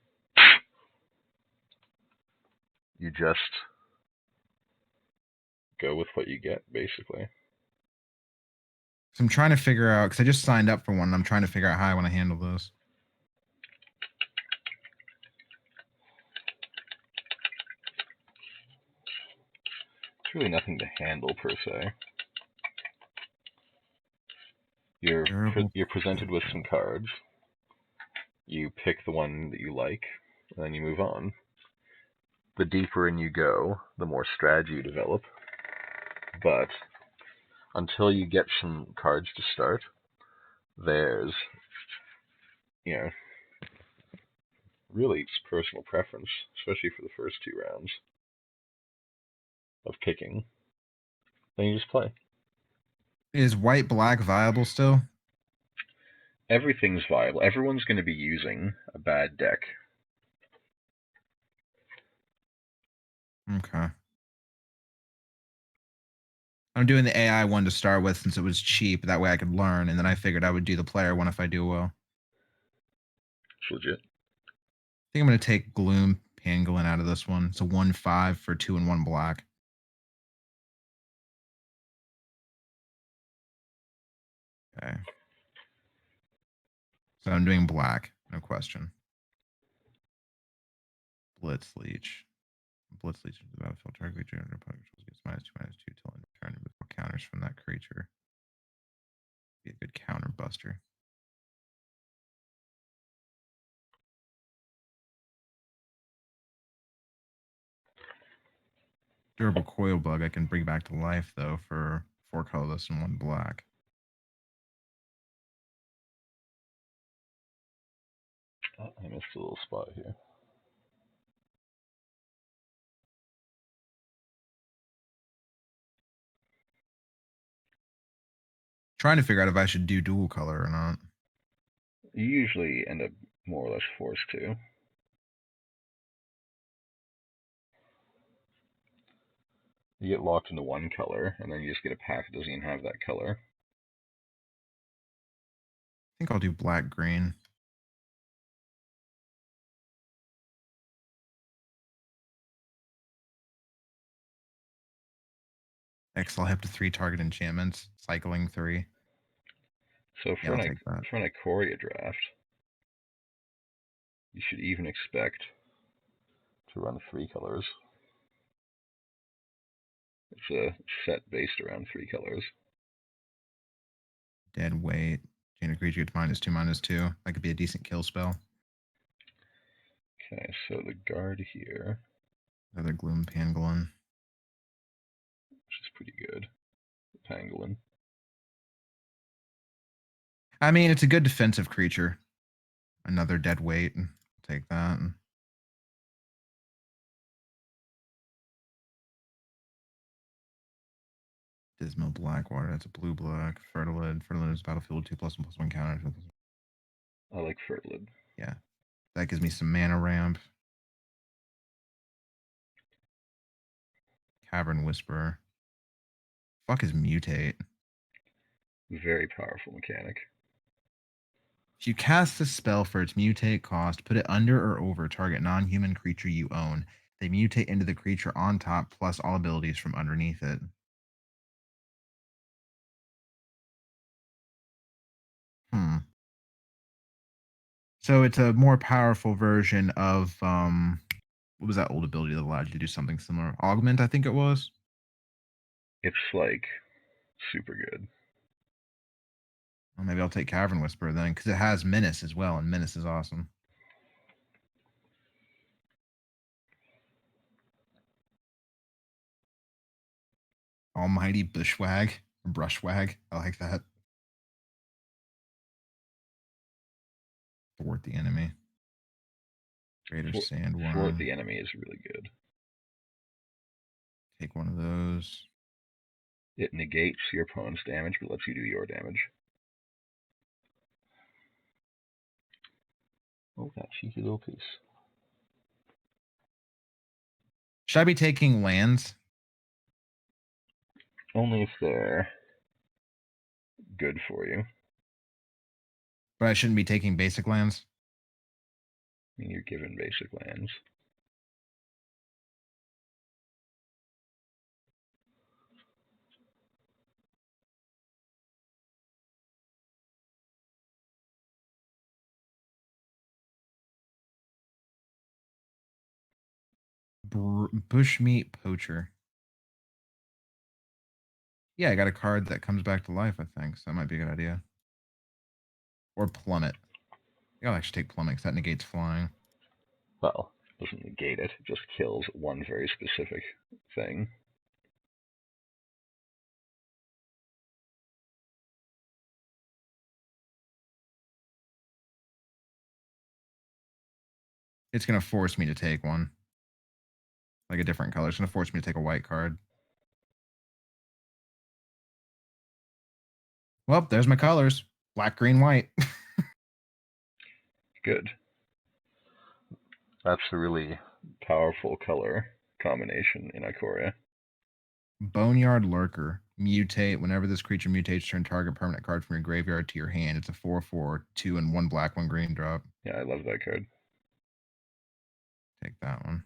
you just go with what you get, basically. So I'm trying to figure out, because I just signed up for one, and I'm trying to figure out how I want to handle this. It's really nothing to handle, per se. You're presented with some cards. You pick the one that you like, and then you move on. The deeper in you go, the more strategy you develop. But until you get some cards to start, there's, really it's personal preference, especially for the first 2 rounds of picking. Then you just play. Is white black viable still? Everything's viable. Everyone's going to be using a bad deck. Okay. I'm doing the AI one to start with since it was cheap. That way I could learn, and then I figured I would do the player one if I do well. It's legit. I think I'm going to take Gloom Pangolin out of this one. It's a 1/5 for 2 and 1 black. Okay. So I'm doing black, no question. Blitz Leech. Blitz Leech into the battlefield. Target creature under opponent controls gets -2/-2 till end of turn. And with counters from that creature. Be a good counter buster. Durable Coil Bug I can bring back to life though for 4 colorless and 1 black. I missed a little spot here. Trying to figure out if I should do dual color or not. You usually end up more or less forced to. You get locked into one color, and then you just get a pack that doesn't even have that color. I think I'll do black-green. X, I'll have to 3 target enchantments, cycling 3. So Yeah, I'll take that. for an Ikoria draft, you should even expect to run 3 colors. It's a set based around 3 colors. Dead weight. Chain of creature gets -2/-2. That could be a decent kill spell. Okay, so the guard here, Another Gloom Pangolin. which is pretty good. The Pangolin. I mean, it's a good defensive creature. Another dead weight. Take that. Dismal Blackwater. That's a blue-black. Fertilid. Fertilid is battlefield 2+1/+1 counter. I like Fertilid. Yeah. That gives me some mana ramp. Cavern Whisperer. Fuck is Mutate? Very powerful mechanic. If you cast a spell for its mutate cost, put it under or over target non-human creature you own. They mutate into the creature on top plus all abilities from underneath it. So it's a more powerful version of what was that old ability that allowed you to do something similar? Augment, I think it was. It's like super good. Well, maybe I'll take Cavern Whisperer then, because it has Menace as well, and Menace is awesome. Almighty Bushwag, Brushwag. I like that. Thwart the enemy. Greater Sandworm. Thwart the enemy is really good. Take one of those. It negates your opponent's damage, but lets you do your damage. Oh, that cheeky little piece. Should I be taking lands? Only if they're good for you. But I shouldn't be taking basic lands? I mean, you're given basic lands. Bushmeat Poacher. Yeah, I got a card that comes back to life, I think. So that might be a good idea. Or Plummet. I'll actually take Plummet because that negates flying. Well, doesn't negate it. It just kills one very specific thing. It's going to force me to take one. Like a different color. It's going to force me to take a white card. Well, there's my colors. Black, green, white. Good. That's a really powerful color combination in Ikoria. Boneyard Lurker. Mutate. Whenever this creature mutates, turn target permanent card from your graveyard to your hand. It's a 4/4, 2 and 1 black, 1 green drop. Yeah, I love that card. Take that one.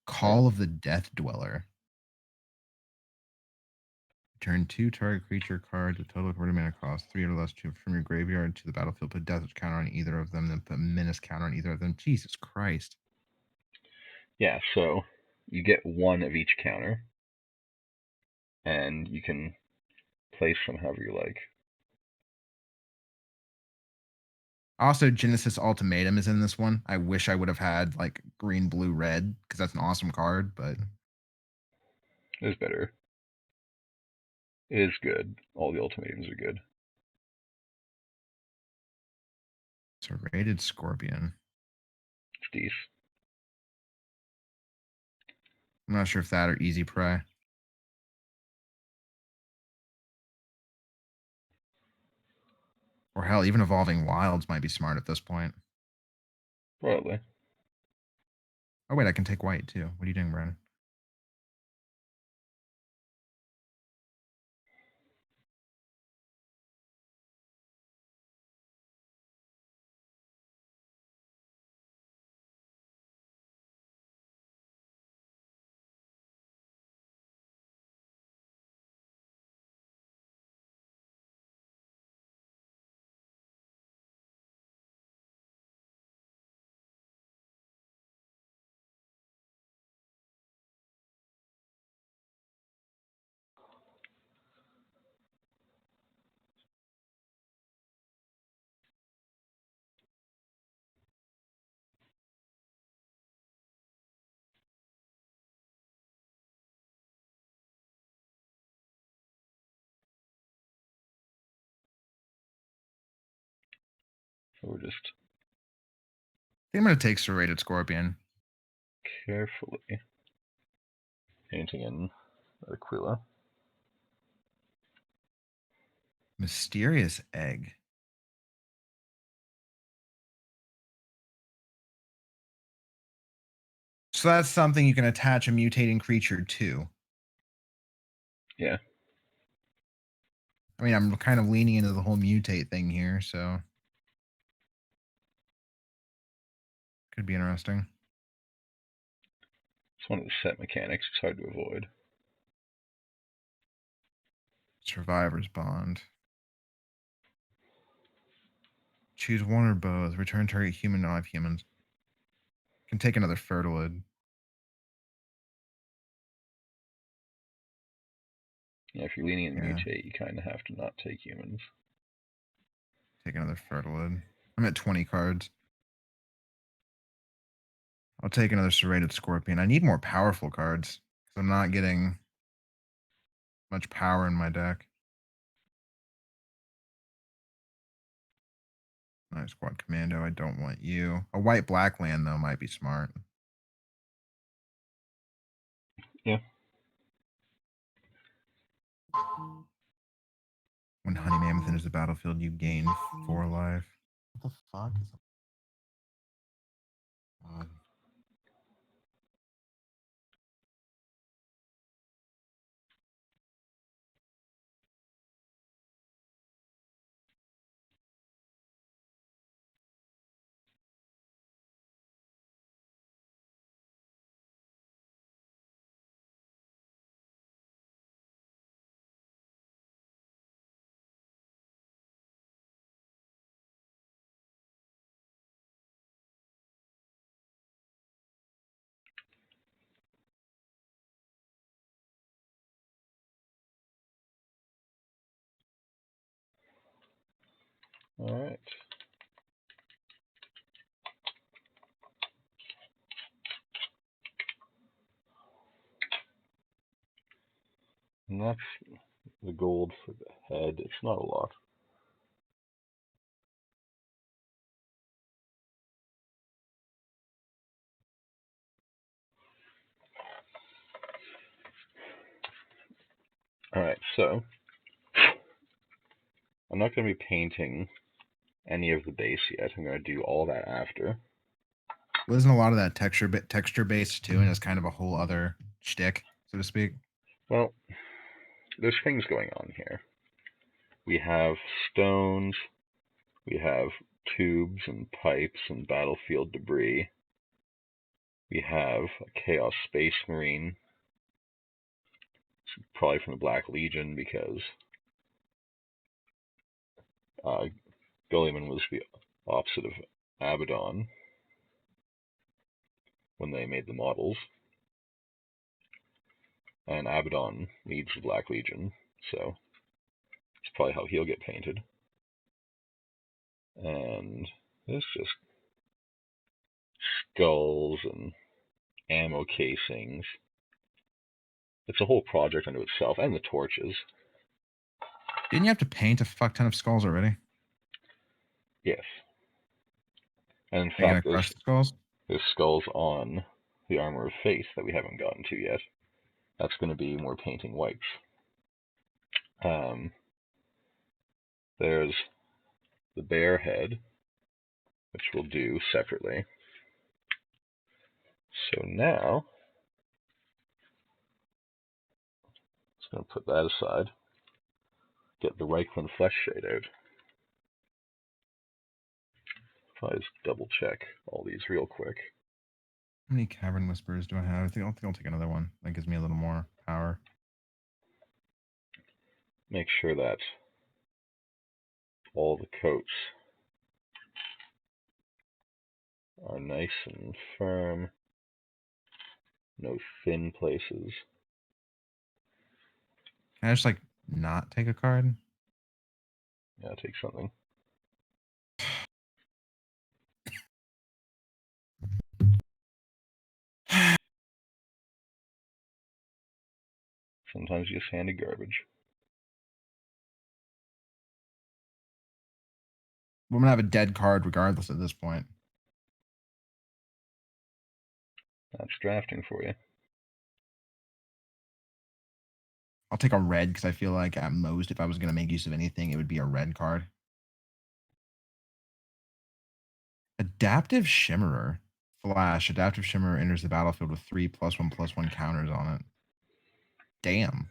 Call of the Death Dweller. Turn 2 target creature cards with total quarter mana cost 3 or less from your graveyard to the battlefield. Put death counter on either of them, then put menace counter on either of them. Jesus Christ. Yeah, so you get one of each counter, and you can place them however you like. Also, Genesis Ultimatum is in this one. I wish I would have had like green, blue, red, because that's an awesome card, but It is better. It is good. All the ultimatums are good. Serrated Scorpion. Steez. I'm not sure if that or Easy Prey. Or hell, even Evolving Wilds might be smart at this point. Probably. Oh, wait, I can take white too. What are you doing, Brandon? So we're just I think I'm going to take Serrated Scorpion. carefully painting in Aquila. Mysterious Egg. So that's something you can attach a mutating creature to. Yeah. I mean, I'm kind of leaning into the whole mutate thing here, so could be interesting. It's one of the set mechanics. It's hard to avoid. Survivor's Bond. Choose one or both. Return target human, non humans. Can take another Fertilid. Yeah, if you're leaning in Yeah. mutate, you kind of have to not take humans. Take another Fertilid. I'm at 20 cards. I'll take another Serrated Scorpion. I need more powerful cards because I'm not getting much power in my deck. Nice Squad Commando. I don't want you. A white-black land, though, might be smart. Yeah. When Honey Mammoth enters the battlefield, you gain 4 life. What the fuck is God. All right. And that's the gold for the head. It's not a lot. All right, so I'm not going to be painting any of the base yet. I'm going to do all that after. Well, isn't a lot of that texture based too, and it's kind of a whole other shtick, so to speak? Well, there's things going on here. We have stones, we have tubes and pipes and battlefield debris. We have a Chaos Space Marine, probably from the Black Legion because Guilliman was the opposite of Abaddon when they made the models. And Abaddon leads the Black Legion, so it's probably how he'll get painted. And there's just skulls and ammo casings. It's a whole project unto itself, and the torches. Didn't you have to paint a fuck ton of skulls already? Yes. And in Are you gonna fact, crush the skulls? there's skulls on the Armor of Faith that we haven't gotten to yet. That's going to be more painting wipes. There's the bear head, which we'll do separately. So now, just going to put that aside. Get the Reichland flesh shade out. Probably just double check all these real quick. How many Cavern Whispers do I have? I think I'll take another one. That gives me a little more power. Make sure that all the coats are nice and firm. No thin places. Can I just like not take a card? Yeah, take something. Sometimes you just hand garbage. I'm gonna have a dead card regardless at this point. That's drafting for you. I'll take a red because I feel like at most, if I was gonna make use of anything, it would be a red card. Adaptive Shimmerer. Flash. Adaptive Shimmerer enters the battlefield with 3+1/+1 counters on it. Damn.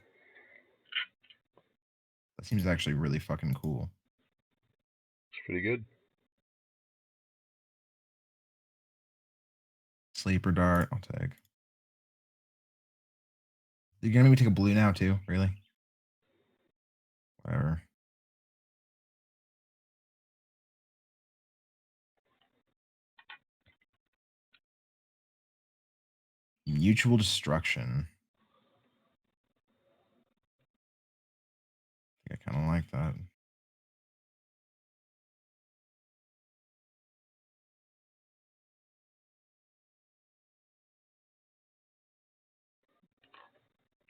That seems actually really fucking cool. It's pretty good. Sleeper Dart. I'll take. You're gonna make me take a blue now too? Really? Whatever. Mutual Destruction. I kind of like that.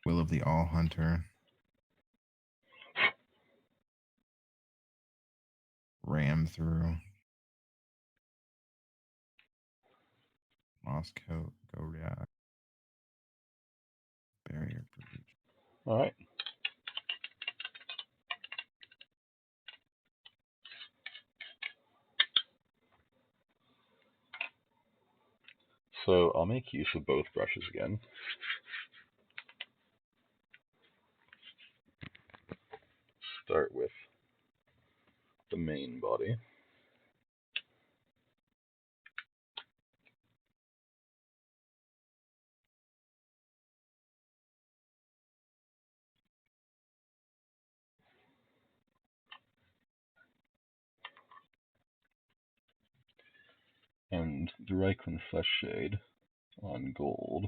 Will of the All Hunter. Ram through. Moss Coat. Go react. Barrier breach. All right. So I'll make use of both brushes again. Start with the main body. And the Reichland Flesh Shade on gold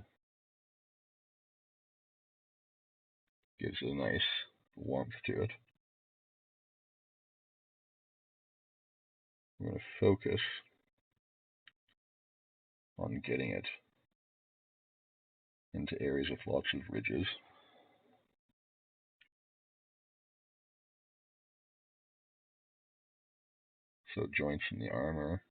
gives a nice warmth to it. I'm going to focus on getting it into areas with lots of ridges. So joints in the armor.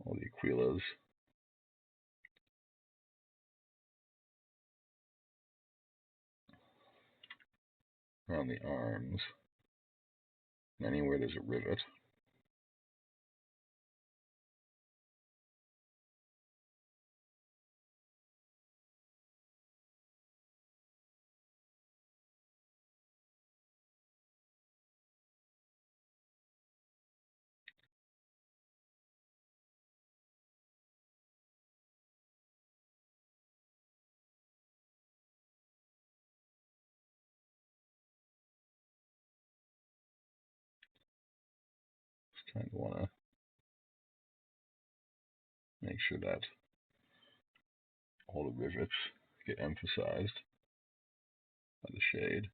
All the Aquilas. Around the arms. And anywhere there's a rivet. Just kind of want to make sure that all the rivets get emphasized by the shade.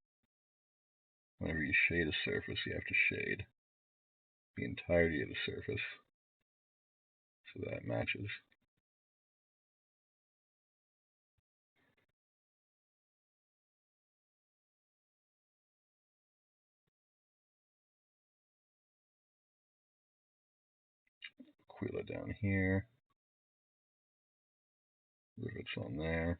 Whenever you shade a surface, you have to shade the entirety of the surface so that it matches. wheeler down here. Rivets on there.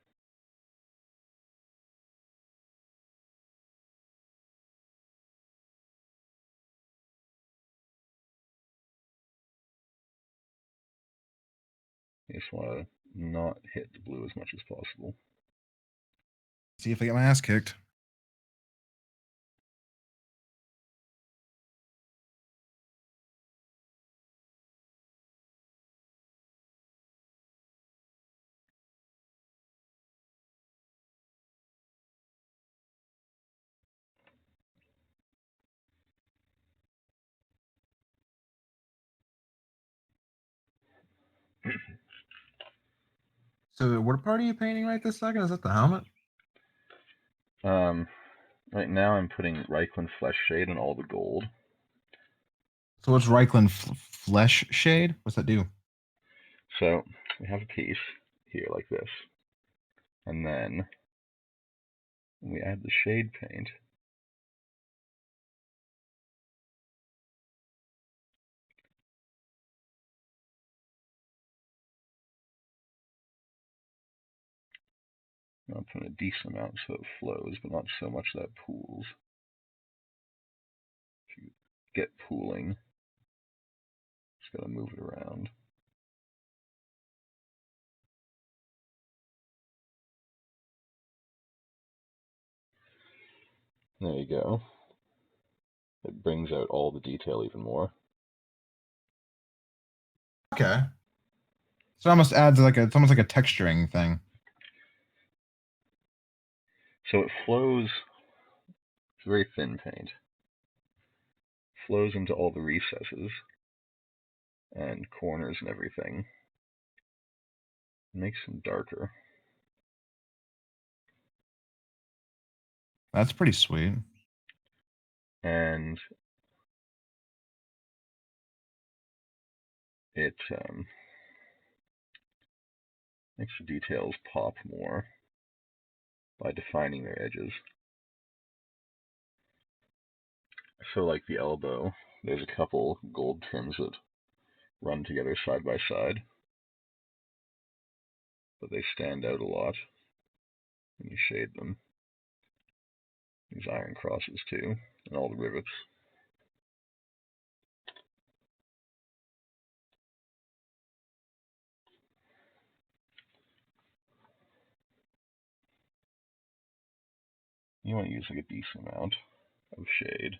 You just want to not hit the blue as much as possible. See if I get my ass kicked. So what part are you painting right this second? Is that the helmet? Right now I'm putting Reikland Flesh Shade on all the gold. So what's Reikland Flesh Shade? What's that do? So we have a piece here like this. And then we add the shade paint. I'll put a decent amount so it flows, but not so much that it pools. If you get pooling, just gotta move it around. There you go. It brings out all the detail even more. Okay. So it almost adds like it's almost like a texturing thing. So it flows, it's very thin paint. Flows into all the recesses and corners and everything. It makes them darker. That's pretty sweet. And it makes the details pop more by defining their edges. So like the elbow, there's a couple gold trims that run together side by side, but they stand out a lot when you shade them. These iron crosses too, and all the rivets. You want to use like a decent amount of shade.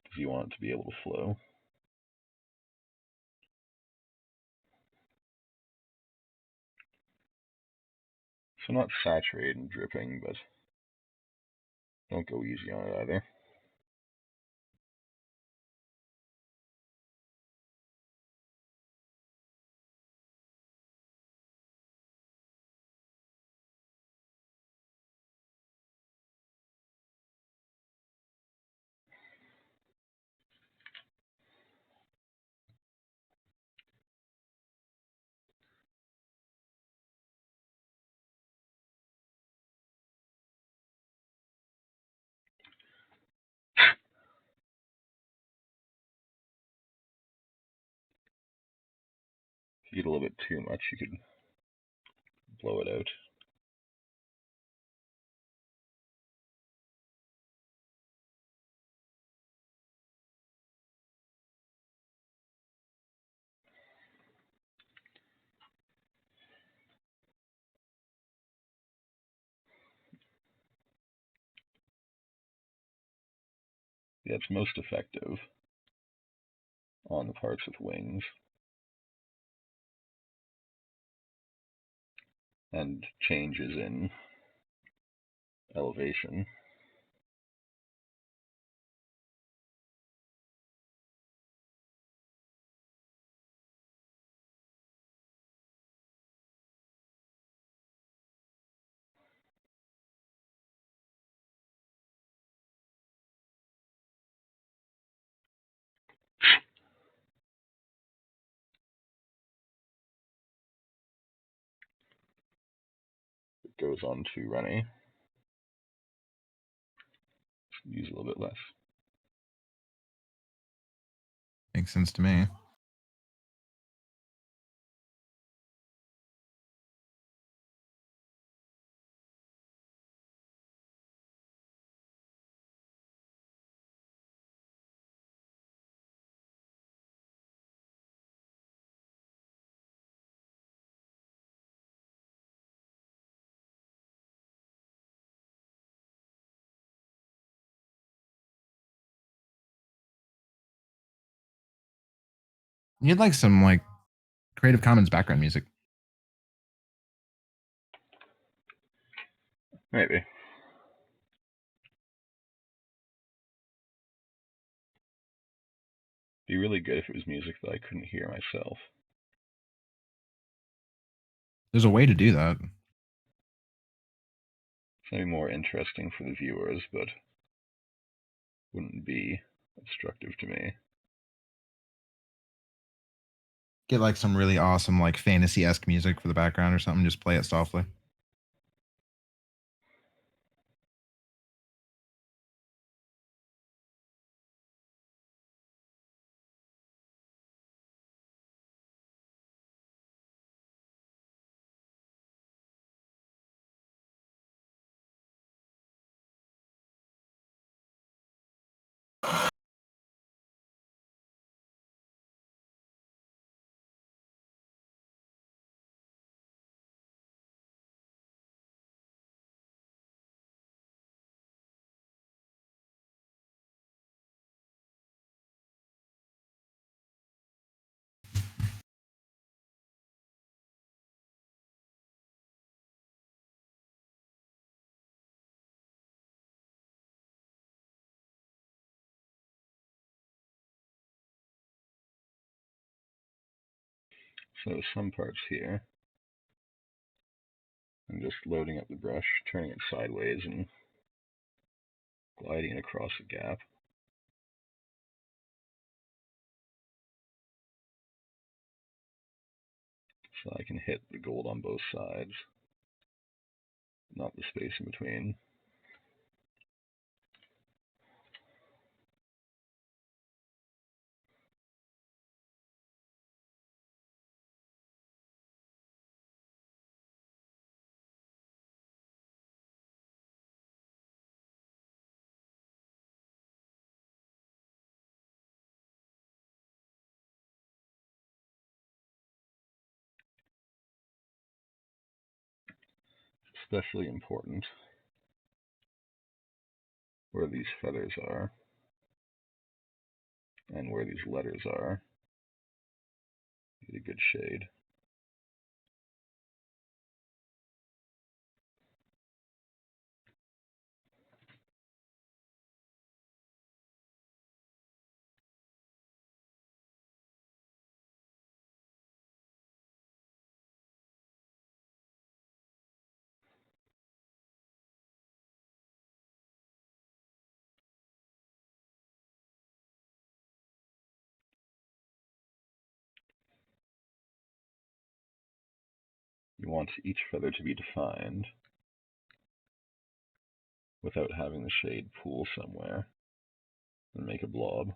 Because you want it to be able to flow. So not saturated and dripping, but don't go easy on it either. If you get a little bit too much, you could blow it out. Yeah, it's most effective on the parts with wings and changes in elevation. It goes on too runny. use a little bit less. Makes sense to me. You'd like some like Creative Commons background music. Maybe. Be really good if it was music that I couldn't hear myself. There's a way to do that. Something more interesting for the viewers, but wouldn't be obstructive to me. Get like some really awesome like fantasy-esque music for the background or something. Just play it softly. So some parts here, I'm just loading up the brush, turning it sideways, and gliding across a gap. So I can hit the gold on both sides, not the space in between. Especially important where these feathers are and where these letters are. Get a good shade. You want each feather to be defined without having the shade pool somewhere and make a blob.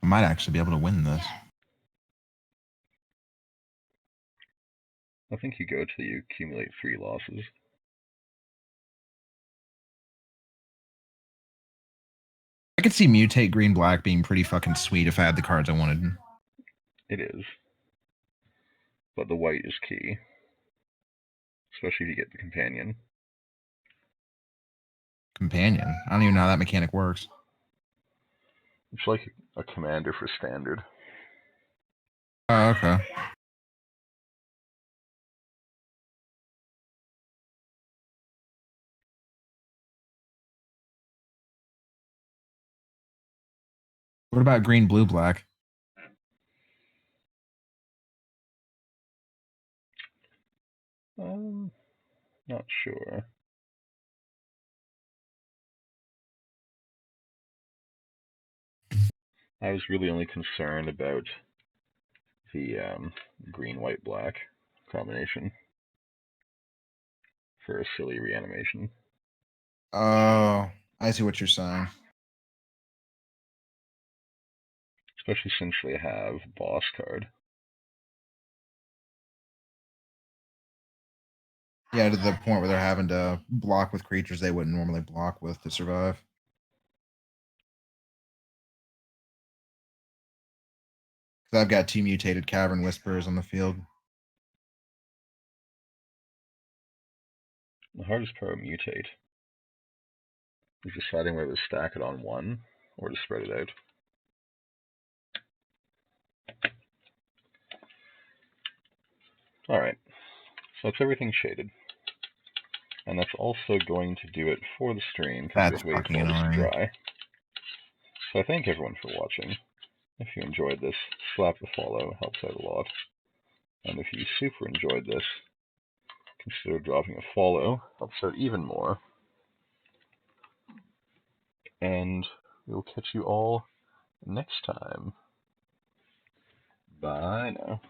I might actually be able to win this. I think you go till you accumulate 3 losses. I could see mutate green black being pretty fucking sweet if I had the cards I wanted. It is. But the white is key. Especially if you get the companion. Companion. I don't even know how that mechanic works. It's like a commander for standard. Oh, okay. What about green, blue, black? Not sure. I was really only concerned about the green, white, black combination for a silly reanimation. Oh, I see what you're saying. Especially since they have boss card. Yeah, to the point where they're having to block with creatures they wouldn't normally block with to survive. Because I've got 2 mutated Cavern Whisperers on the field. The hardest part of mutate is deciding whether to stack it on one or to spread it out. Alright, so that's everything shaded. And that's also going to do it for the stream, because we That's have to wait fucking for all this to annoying. dry. So I thank everyone for watching. If you enjoyed this, slap the follow, it helps out a lot. And if you super enjoyed this, consider dropping a follow, helps out even more. And we'll catch you all next time. Bye now.